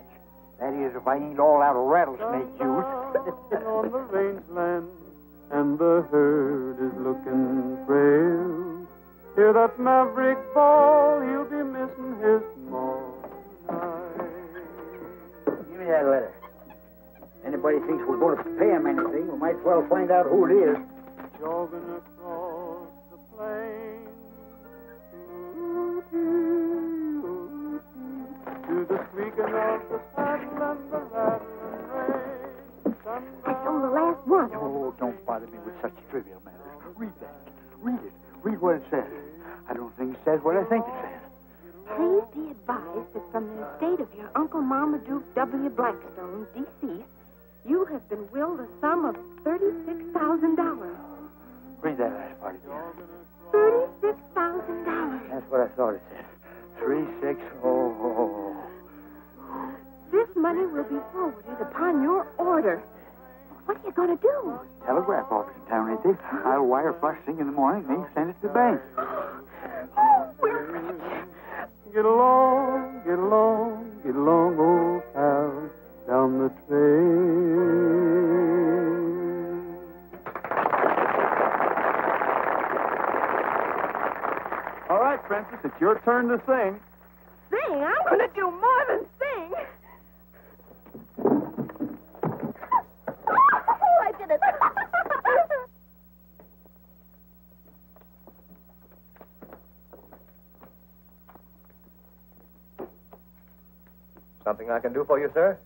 That is, if I ain't all out of rattlesnake juice. On the rangeland, and the herd is looking frail. Hear that maverick bawl, he'll be missing his small night. Give me that letter. Anybody thinks we're going to pay him anything, we might as well find out who it is. Jogging across the plain to the squeaking of the saddle and the rattling rein. That's on the last one. Oh, don't bother me with such trivial matters. Read that. Read it. Read what it says. I don't think it says what I think it says. Please be advised that from the estate of your Uncle Marmaduke W. Blackstone, deceased, you have been willed a sum of $36,000. Read that last part again. $36,000. That's what I thought it said. 3600. This money will be forwarded upon your order. What are you going to do? Telegraph office in town, ain't they? I'll wire first thing in the morning, then send it to the bank. Oh, we're rich. Get along, get along, get along, old pal, down the trail. All right, Princess, it's your turn to sing. Sing? I'm going to do more than sing. Oh, I did it. Something I can do for you, sir?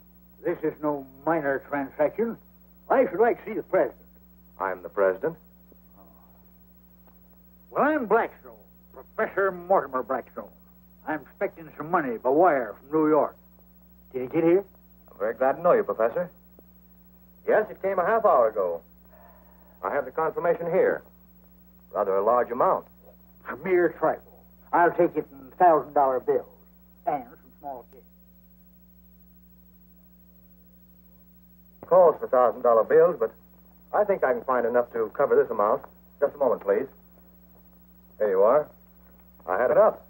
This is no minor transaction. I should like to see the president. I'm the president. Well, I'm Blackstone, Professor Mortimer Blackstone. I'm expecting some money by wire from New York. Did it get here? I'm very glad to know you, Professor. Yes, it came a half hour ago. I have the confirmation here. Rather a large amount. A mere trifle. I'll take it in $1,000 bills and some small change. Calls for $1,000 bills, but I think I can find enough to cover this amount. Just a moment, please. Here you are. I had it up.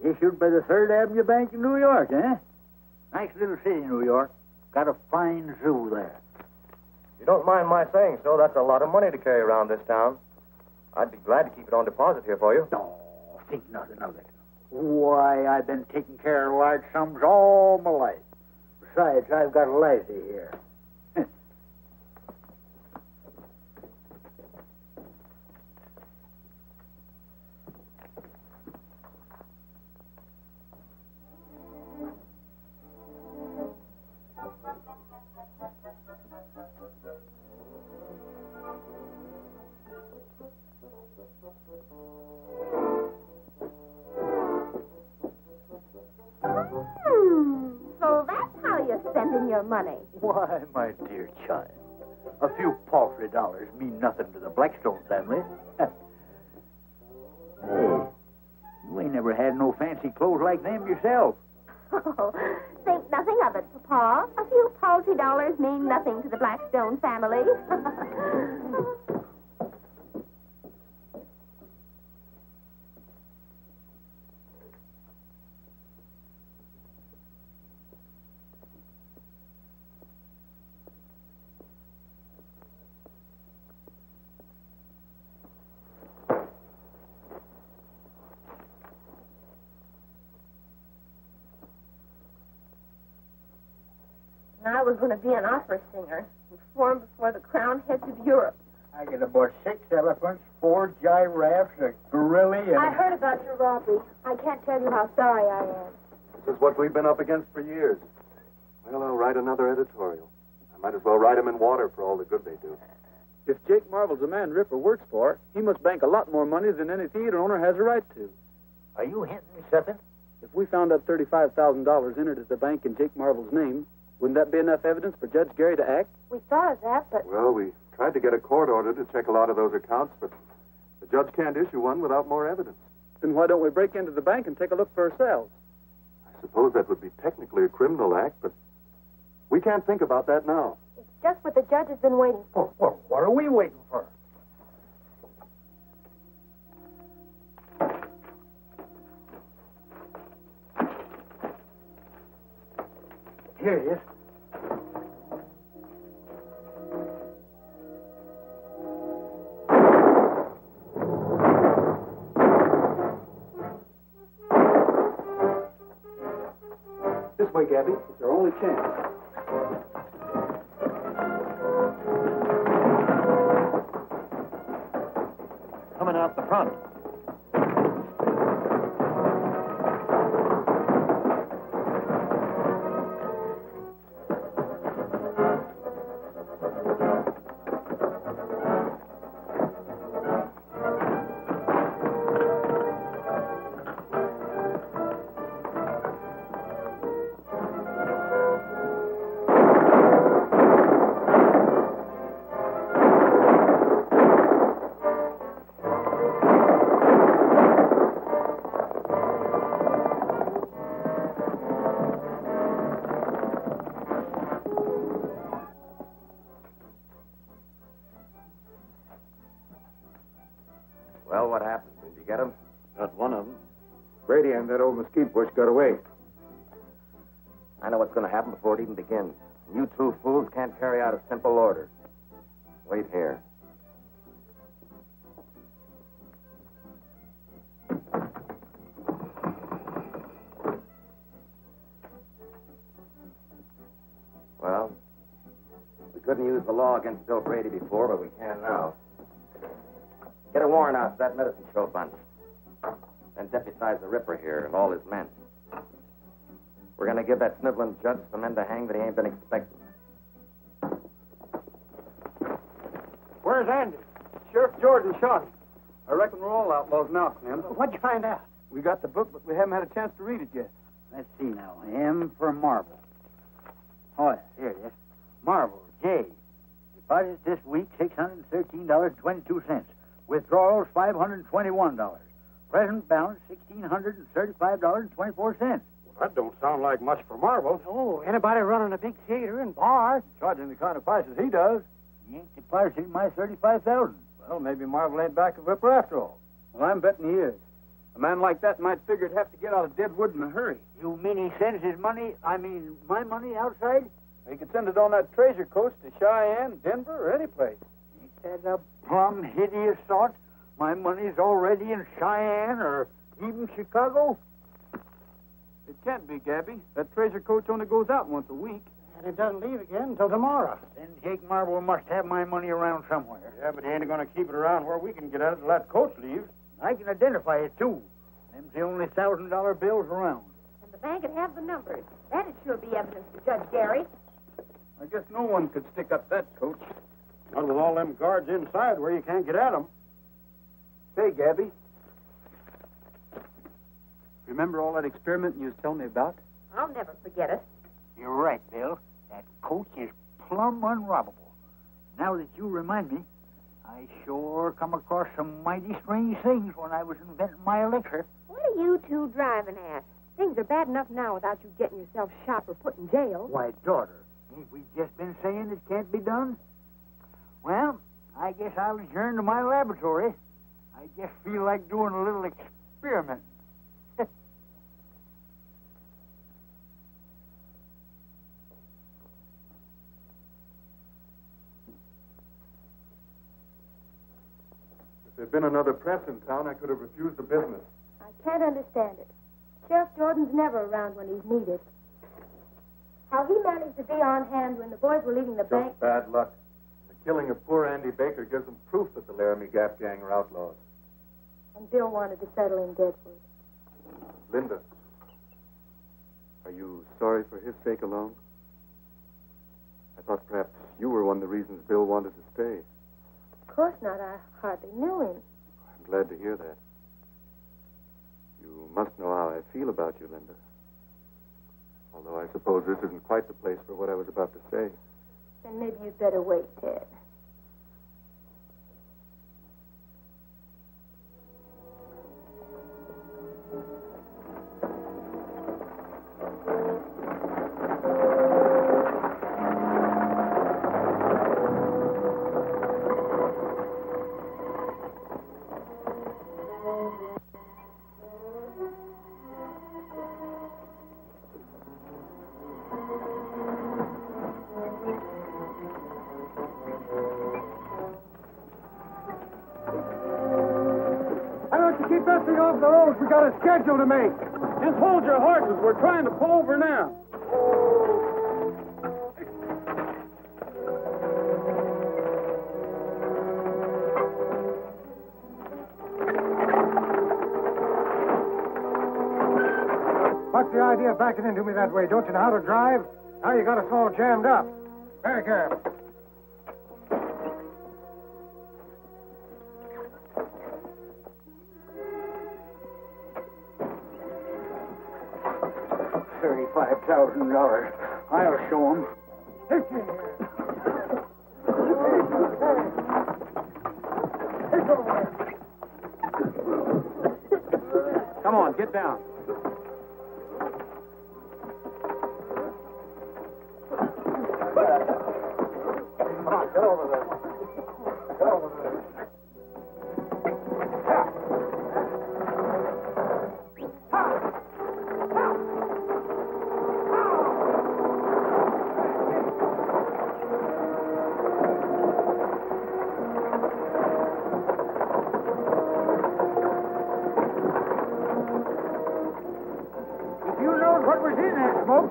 Issued by the Third Avenue Bank in New York, eh? Nice little city, New York. Got a fine zoo there. You don't mind my saying so, that's a lot of money to carry around this town. I'd be glad to keep it on deposit here for you. No, think nothing of it. Why, I've been taking care of large sums all my life. Besides, I've got a lassie here. So that's how you're spending your money. Why, my dear child, a few paltry dollars mean nothing to the Blackstone family. Hey, you ain't never had no fancy clothes like them yourself. Oh, think nothing of it, Papa. A few paltry dollars mean nothing to the Blackstone family. I was going to be an opera singer and perform before the crowned heads of Europe. I get aboard 6 elephants, 4 giraffes, a gorilla, and... I heard about your robbery. I can't tell you how sorry I am. This is what we've been up against for years. Well, I'll write another editorial. I Might as well ride 'em in water for all the good they do. If Jake Marvel's a man Ripper works for, he must bank a lot more money than any theater owner has a right to. Are you hinting something? If we found that $35,000 entered at the bank in Jake Marvel's name, wouldn't that be enough evidence for Judge Gary to act? We thought of that, but Well, we tried to get a court order to check a lot of those accounts, but the judge can't issue one without more evidence. Then why don't we break into the bank and take a look for ourselves? I suppose that would be technically a criminal act, but we can't think about that now. it's just what the judge has been waiting for. Well, what are we waiting for? Here it is. This way, Gabby. It's our only chance. Coming out the front. Well, what happened? Did you get him? Not one of them. Brady and that old mesquite bush got away. I know what's going to happen before it even begins. You two fools can't carry out a simple order. Wait here. Well, we couldn't use the law against Bill Brady before, but we can now. Get a warrant out for that medicine show bunch. Then deputize the Ripper here and all his men. We're going to give that sniveling judge some men to hang that he ain't been expecting. Where's Andy? Sheriff Jordan shot him. I reckon we're all outlaws now, Clem. What'd you find out? We got the book, but we haven't had a chance to read it yet. Let's see now. M for Marvel. Oh, yeah, here it is. Marvel, J. Deposits this week, $613.22. Withdrawals, $521. Present balance, $1,635.24. Well, that don't sound like much for Marvel. Oh, anybody running a big theater and bar? Charging the kind of prices he does. He ain't deposited my $35,000. Well, maybe Marvel ain't back of Ripper after all. Well, I'm betting he is. A man like that might figure he'd have to get out of dead wood in a hurry. You mean he sends his money, my money outside? He could send it on that treasure coast to Cheyenne, Denver, or any place. Ain't that a plumb hideous thought? My money's already in Cheyenne or even Chicago? It can't be, Gabby. That treasure coach only goes out once a week. And it doesn't leave again until tomorrow. Then Jake Marvel must have my money around somewhere. Yeah, but he ain't going to keep it around where we can get at it till that coach leaves. I can identify it, too. Them's the only $1,000 bills around. And the bank would have the numbers. That'd sure be evidence to Judge Gary. I guess no one could stick up that coach. Not with all them guards inside where you can't get at them. Say, Gabby. Remember all that experiment you was telling me about? I'll never forget it. You're right, Bill. That coach is plumb unrobbable. Now that you remind me, I sure come across some mighty strange things when I was inventing my elixir. What are you two driving at? Things are bad enough now without you getting yourself shot or put in jail. Why, daughter, ain't we just been saying it can't be done? Well, I guess I'll adjourn to my laboratory. I just feel like doing a little experiment. If there'd been another press in town, I could have refused the business. I can't understand it. Sheriff Jordan's never around when he's needed. How he managed to be on hand when the boys were leaving the bank. Just bad luck. The killing of poor Andy Baker gives them proof that the Laramie Gap gang are outlaws. And Bill wanted to settle in Deadwood. Linda, are you sorry for his sake alone? I thought perhaps you were one of the reasons Bill wanted to stay. Of course not. I hardly knew him. I'm glad to hear that. You must know how I feel about you, Linda. Although I suppose this isn't quite the place for what I was about to say. Then maybe you'd better wait, Ted. Keep that thing off the road. We got a schedule to make. Just hold your horses. We're trying to pull over now. What's the idea of backing into me that way? Don't you know how to drive? Now you got us all jammed up. Very careful. $35,000. I'll show him. Come on, get down. Come on, get over there. Get over there.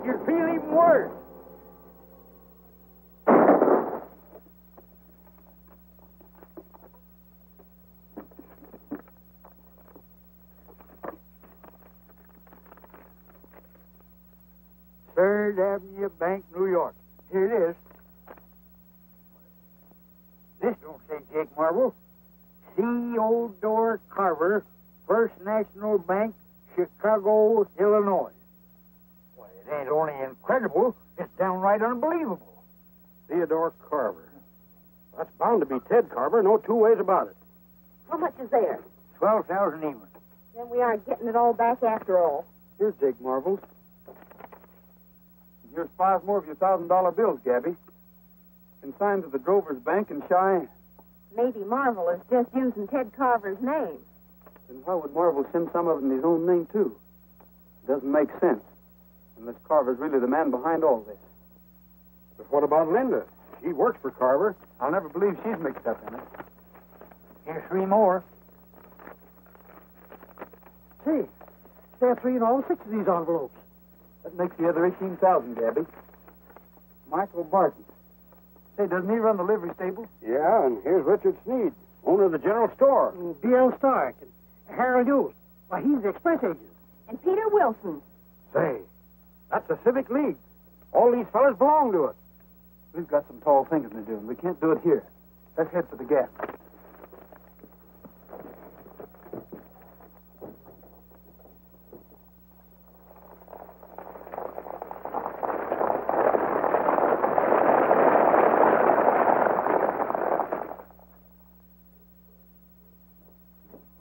You'd feel even worse. Third Avenue Bank, New York. Here it is. This don't say Jake Marvel. C. Odor Carver, First National Bank, Chicago, Illinois. It ain't only incredible, it's downright unbelievable. Theodore Carver. That's bound to be Ted Carver, no two ways about it. How much is there? 12,000 even. Then we aren't getting it all back after all. Here's Jake Marvel's. Here's 5 more of your $1,000 bills, Gabby. Consigned to the Drovers Bank in Cheyenne. Maybe Marvel is just using Ted Carver's name. Then why would Marvel send some of it in his own name, too? Doesn't make sense. Unless Carver's really the man behind all this. But what about Linda? She works for Carver. I'll never believe she's mixed up in it. Here's 3 more. Say, there are 3 in all 6 of these envelopes. That makes the other 18,000, Gabby. Michael Barton. Say, doesn't he run the livery stable? Yeah, and here's Richard Sneed, owner of the general store. B.L. Stark and Harold Hughes. Why, he's the express agent. And Peter Wilson. Say, that's the Civic League. All these fellas belong to it. We've got some tall thinking to do, and we can't do it here. Let's head for the Gap.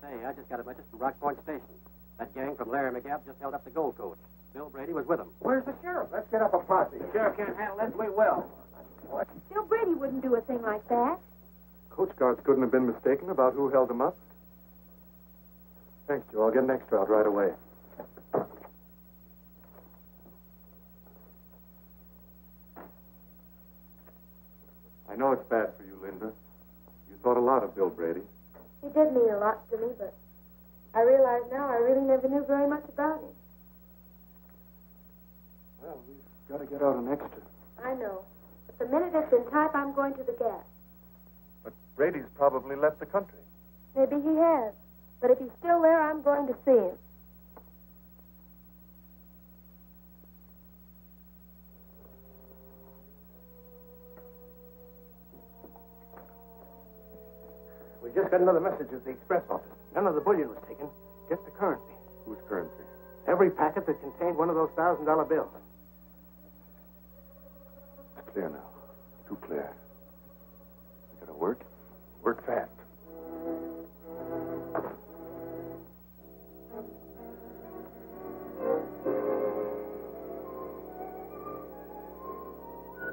Say, I just got a message from Rock Point Station. That gang from Larry McGabb just held up the Gold Coach. Bill Brady was with them. Where's the sheriff? Let's get up a posse. The sheriff can't handle this way well. What? Bill Brady wouldn't do a thing like that. Coast Guards couldn't have been mistaken about who held them up. Thanks, Joe. I'll get an extra out right away. I know it's bad for you, Linda. You thought a lot of Bill Brady. He did mean a lot to me, but I realize now I really never knew very much about him. Well, we've got to get out an extra. I know. But the minute it's in type, I'm going to the Gap. But Brady's probably left the country. Maybe he has. But if he's still there, I'm going to see him. just got another message at the express office. None of the bullion was taken, just the currency. Whose currency? Every packet that contained one of those $1,000 bills. It's clear now. Too clear. We gotta work. Work fast.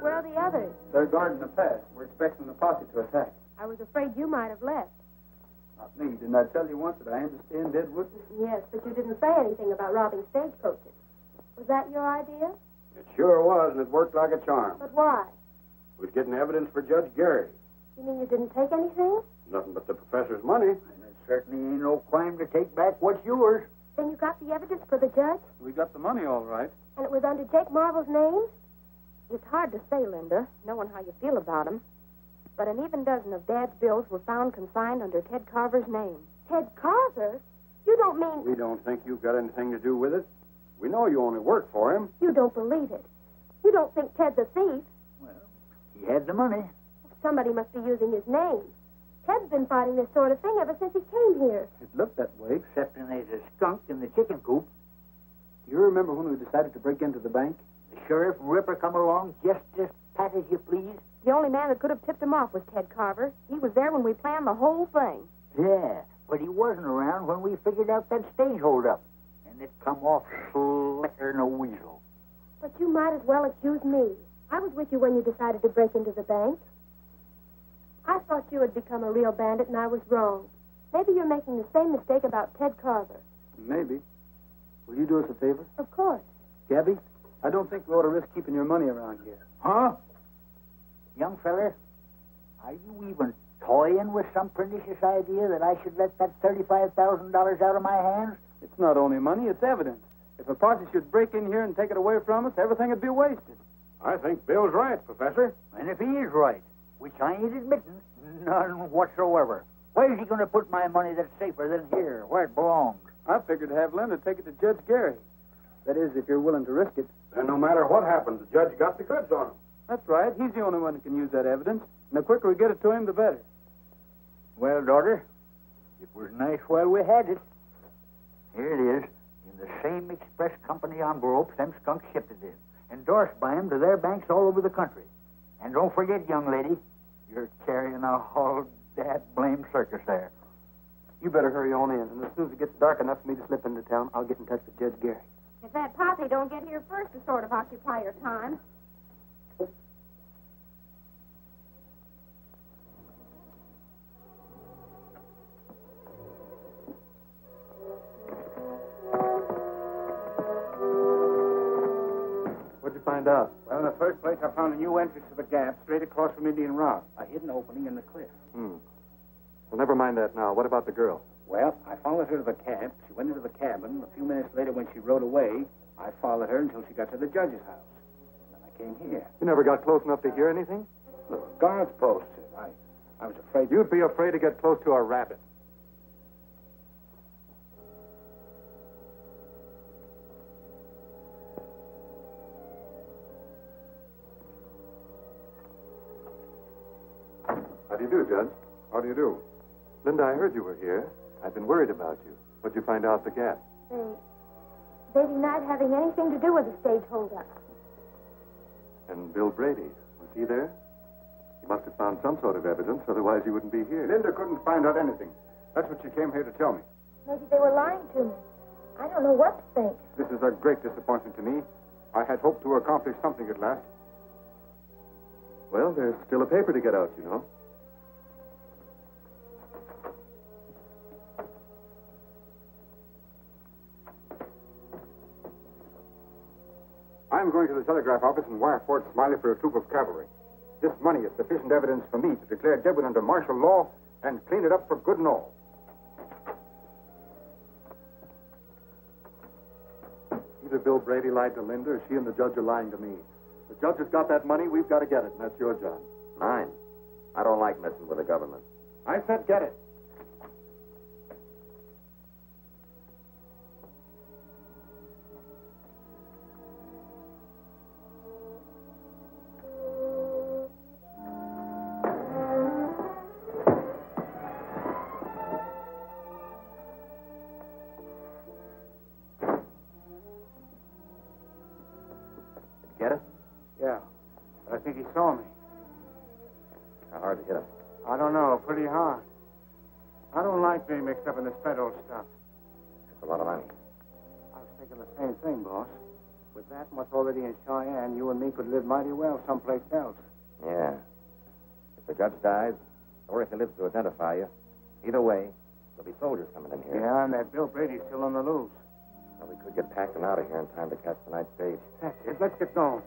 Where are the others? They're guarding the pass. We're expecting the posse to attack. I was afraid you might have left. Not me. Didn't I tell you once that I understand Deadwood? Yes, but you didn't say anything about robbing stagecoaches. Was that your idea? It sure was, and it worked like a charm. But why? We was getting evidence for Judge Gary. You mean you didn't take anything? Nothing but the professor's money. And it certainly ain't no crime to take back what's yours. Then you got the evidence for the judge? We got the money all right. And it was under Jake Marvel's name? It's hard to say, Linda, knowing how you feel about him. But an even dozen of Dad's bills were found consigned under Ted Carver's name. Ted Carver? You don't mean... We don't think you've got anything to do with it. We know you only work for him. You don't believe it. You don't think Ted's a thief. He had the money. Somebody must be using his name. Ted's been fighting this sort of thing ever since he came here. It looked that way, excepting there's a skunk in the chicken coop. You remember when we decided to break into the bank? The sheriff and Ripper come along just as pat as you please. The only man that could have tipped him off was Ted Carver. He was there when we planned the whole thing. Yeah, but he wasn't around when we figured out that stage holdup. And it come off slicker than a weasel. But you might as well accuse me. I was with you when you decided to break into the bank. I thought you had become a real bandit, and I was wrong. Maybe you're making the same mistake about Ted Carver. Maybe. Will you do us a favor? Of course. Gabby, I don't think we ought to risk keeping your money around here. Huh? Young feller, are you even toying with some pernicious idea that I should let that $35,000 out of my hands? It's not only money, it's evidence. If a posse should break in here and take it away from us, everything would be wasted. I think Bill's right, Professor. And if he is right, which I ain't admitting, none whatsoever, where's he going to put my money that's safer than here, where it belongs? I figured to have Linda take it to Judge Gary. That is, if you're willing to risk it. Then no matter what happens, the judge got the goods on him. That's right. He's the only one who can use that evidence. And the quicker we get it to him, the better. Well, daughter, it was nice while we had it. Here it is, in the same express company envelope them skunks shipped it in, endorsed by them to their banks all over the country. And don't forget, young lady, you're carrying a whole blame circus there. You better hurry on in, and as soon as it gets dark enough for me to slip into town, I'll get in touch with Judge Gary. If that posse don't get here first to sort of occupy your time. What'd you find out? Well, in the first place, I found a new entrance to the gap straight across from Indian Rock. A hidden opening in the cliff. Well, never mind that now. What about the girl? Well, I followed her to the cab. She went into the cabin. A few minutes later, when she rode away, I followed her until she got to the judge's house. Then I came here. You never got close enough to hear anything? The guards posted. I was afraid... You'd be afraid to get close to a rabbit. How do you do, Judge? How do you do? Linda, I heard you were here. I've been worried about you. What'd you find out at the gap? They denied having anything to do with the stage holdup. And Bill Brady, was he there? He must have found some sort of evidence, otherwise he wouldn't be here. Linda couldn't find out anything. That's what she came here to tell me. Maybe they were lying to me. I don't know what to think. This is a great disappointment to me. I had hoped to accomplish something at last. Well, there's still a paper to get out, you know. I'm going to the telegraph office and wire Fort Smiley for a troop of cavalry. This money is sufficient evidence for me to declare Deadwood under martial law and clean it up for good and all. Either Bill Brady lied to Linda or she and the judge are lying to me. The judge has got that money, we've got to get it, and that's your job. Mine. I don't like messing with the government. I said get it. saw me. How hard to hit him? I don't know, pretty hard. I don't like being mixed up in this federal stuff. That's a lot of money. I was thinking the same thing, boss. With that much already in Cheyenne, you and me could live mighty well someplace else. Yeah. If the judge dies, or if he lives to identify you, either way, there'll be soldiers coming in here. Yeah, and that Bill Brady's still on the loose. Well, we could get packed and out of here in time to catch the night stage. That's it. Let's get going.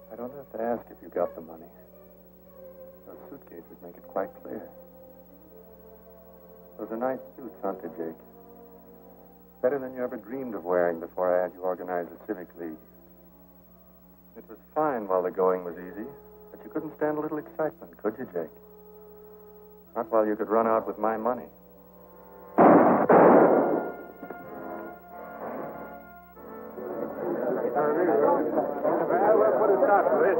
I don't have to ask if you got the money. Those suitcases make it quite clear. Those are nice suits, aren't they, Jake? Better than you ever dreamed of wearing before I had you organize a civic league. It was fine while the going was easy, but you couldn't stand a little excitement, could you, Jake? Not while you could run out with my money. Well, we'll put a stop to this.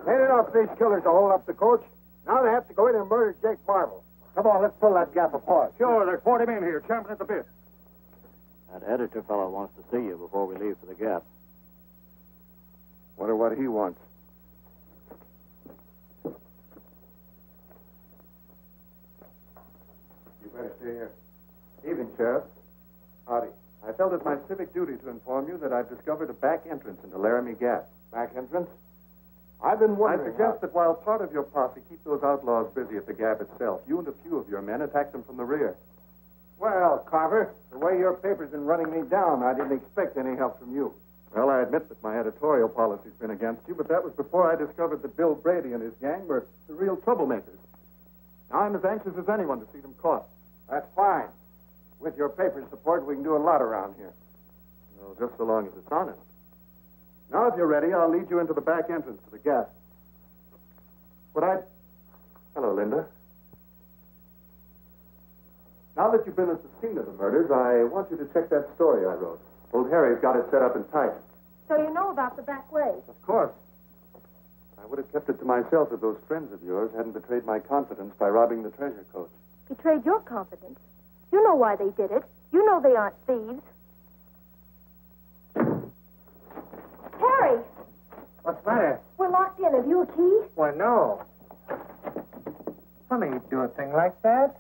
Ain't enough these killers to hold up the coach. Now they have to go in and murder Jake Marvel. Come on, let's pull that gap apart. Sure, there's 40 men here, champing at the bit. That editor fellow wants to see you before we leave for the Gap. Wonder what he wants. You better stay here. Evening, Sheriff. Howdy. I felt it my civic duty to inform you that I've discovered a back entrance into Laramie Gap. Back entrance? I've been wondering. I suggest that while part of your posse keep those outlaws busy at the Gap itself, you and a few of your men attack them from the rear. Well, Carver, the way your paper's been running me down, I didn't expect any help from you. Well, I admit that my editorial policy's been against you, but that was before I discovered that Bill Brady and his gang were the real troublemakers. Now I'm as anxious as anyone to see them caught. That's fine. With your paper's support, we can do a lot around here. Well, just so long as it's honest. Now, if you're ready, I'll lead you into the back entrance to the Gap. Hello, Linda. Now that you've been at the scene of the murders, I want you to check that story I wrote. Old Harry's got it set up in type. So you know about the back way? Of course. I would have kept it to myself if those friends of yours hadn't betrayed my confidence by robbing the treasure coach. Betrayed your confidence. You know why they did it. You know they aren't thieves. Harry! What's the matter? We're locked in. Have you a key? Why, no. Funny you'd do a thing like that.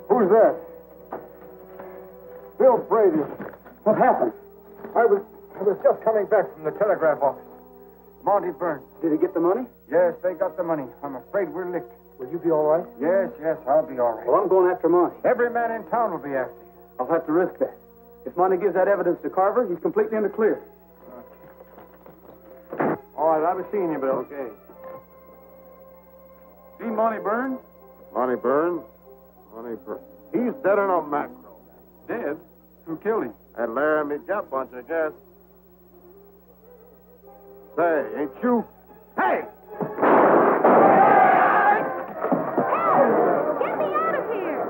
Who's that? Bill Brady. What happened? I was just coming back from the telegraph office. Monty Burns. Did he get the money? Yes, they got the money. I'm afraid we're licked. Will you be all right? Yes, I'll be all right. Well, I'm going after Monty. Every man in town will be after you. I'll have to risk that. If Monty gives that evidence to Carver, he's completely in the clear. All right, I'll be seeing you, Bill. Okay. See Monty Burns? Monty Burns? Monty Burns. He's dead in a macro. Dead? Who killed him? That Laramie Gap bunch, I guess. Say, ain't you? Hey! Get me out of here!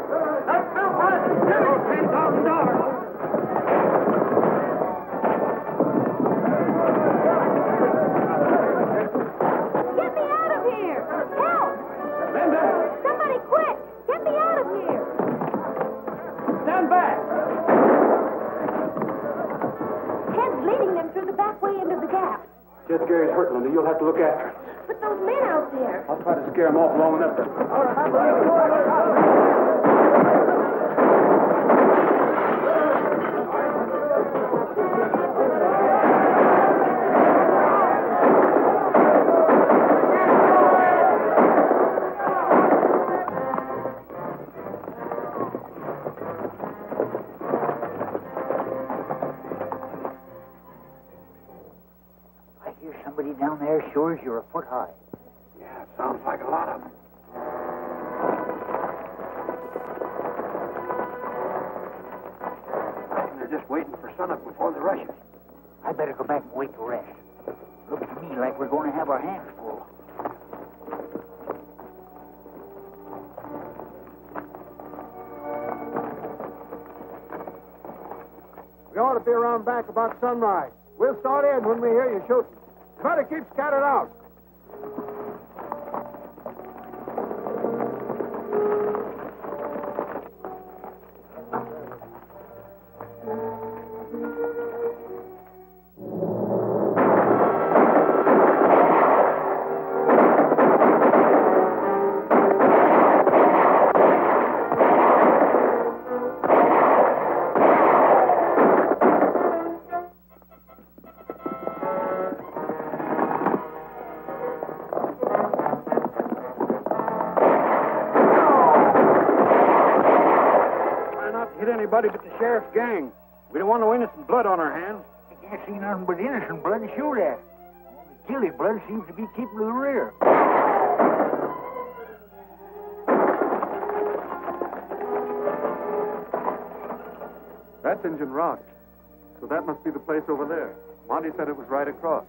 That's Bill Brady! $10,000. Get me out of here! Help! Linda! Somebody quick! Get me out of here! Stand back! Ted's leading them through the back way into the Gap. Jed Gary's hurt, Linda. You'll have to look after him. But those men out there... I'll try to scare him off long enough to... Carvers, you're a foot high. Yeah, it sounds like a lot of them. They're just waiting for sunup before they rush us. I better go back and wait to rest. Looks to me like we're going to have our hands full. We ought to be around back about sunrise. We'll start in when we hear you shooting. Better keep scattered out. Anybody but the sheriff's gang. We don't want no innocent blood on our hands. I can't see nothing but innocent blood to shoot at. All the guilty blood seems to be keeping to the rear. That's Injun Rock. So that must be the place over there. Monty said it was right across.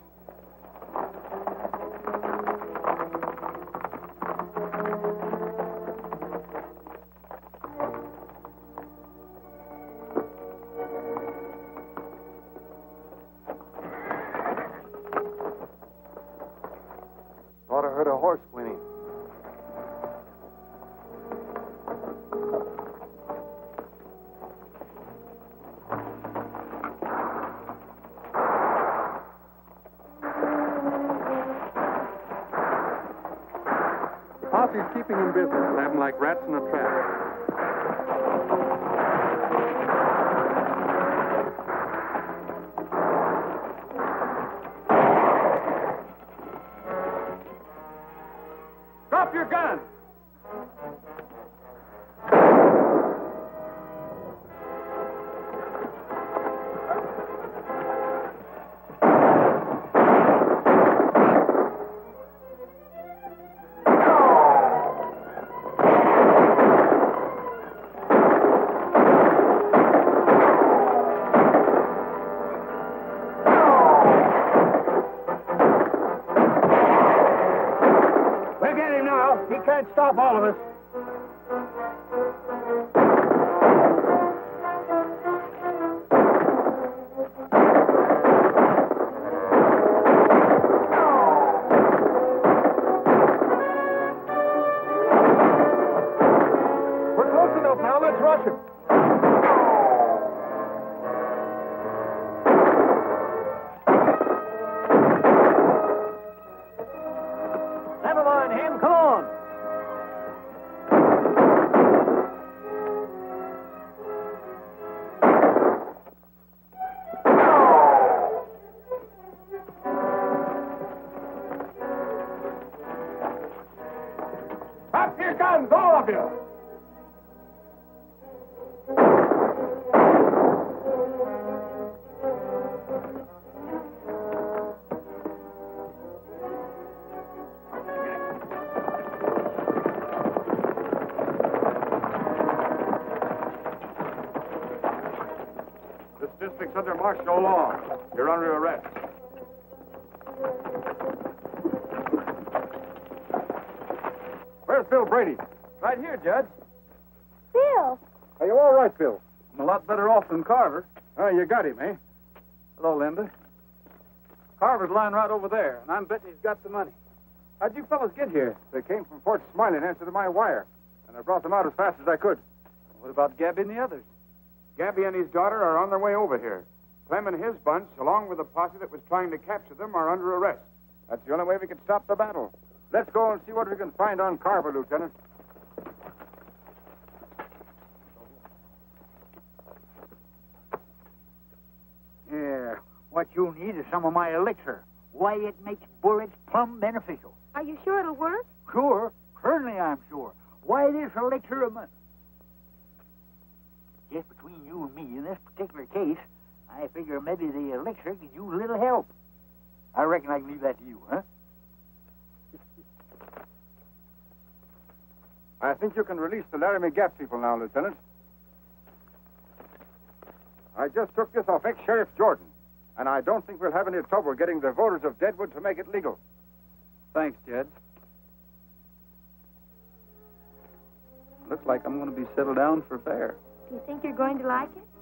Thought I heard a horse whinnying. The posse's keeping him busy. We'll have him like rats in a trap. Drop your gun! We'll get him now. He can't stop all of us. We're close enough now. Let's rush him. Never mind him. Come on. Drop your guns, all of you. This district's under martial law. You're under arrest. Where's Bill Brady? Right here, Judge. Bill! Are you all right, Bill? I'm a lot better off than Carver. Oh, you got him, eh? Hello, Linda. Carver's lying right over there, and I'm betting he's got the money. How'd you fellas get here? They came from Fort Smiley in answer to my wire, and I brought them out as fast as I could. What about Gabby and the others? Gabby and his daughter are on their way over here. Clem and his bunch, along with the posse that was trying to capture them, are under arrest. That's the only way we can stop the battle. Let's go and see what we can find on Carver, Lieutenant. Yeah, what you need is some of my elixir. Why, it makes bullets plumb beneficial. Are you sure it'll work? Sure, certainly I'm sure. Why, this elixir of mine. Just between you and me, in this particular case, I figure maybe the elixir could use a little help. I reckon I can leave that to you, huh? I think you can release the Laramie Gap people now, Lieutenant. I just took this off ex-Sheriff Jordan, and I don't think we'll have any trouble getting the voters of Deadwood to make it legal. Thanks, Jed. Looks like I'm going to be settled down for fair. Do you think you're going to like it?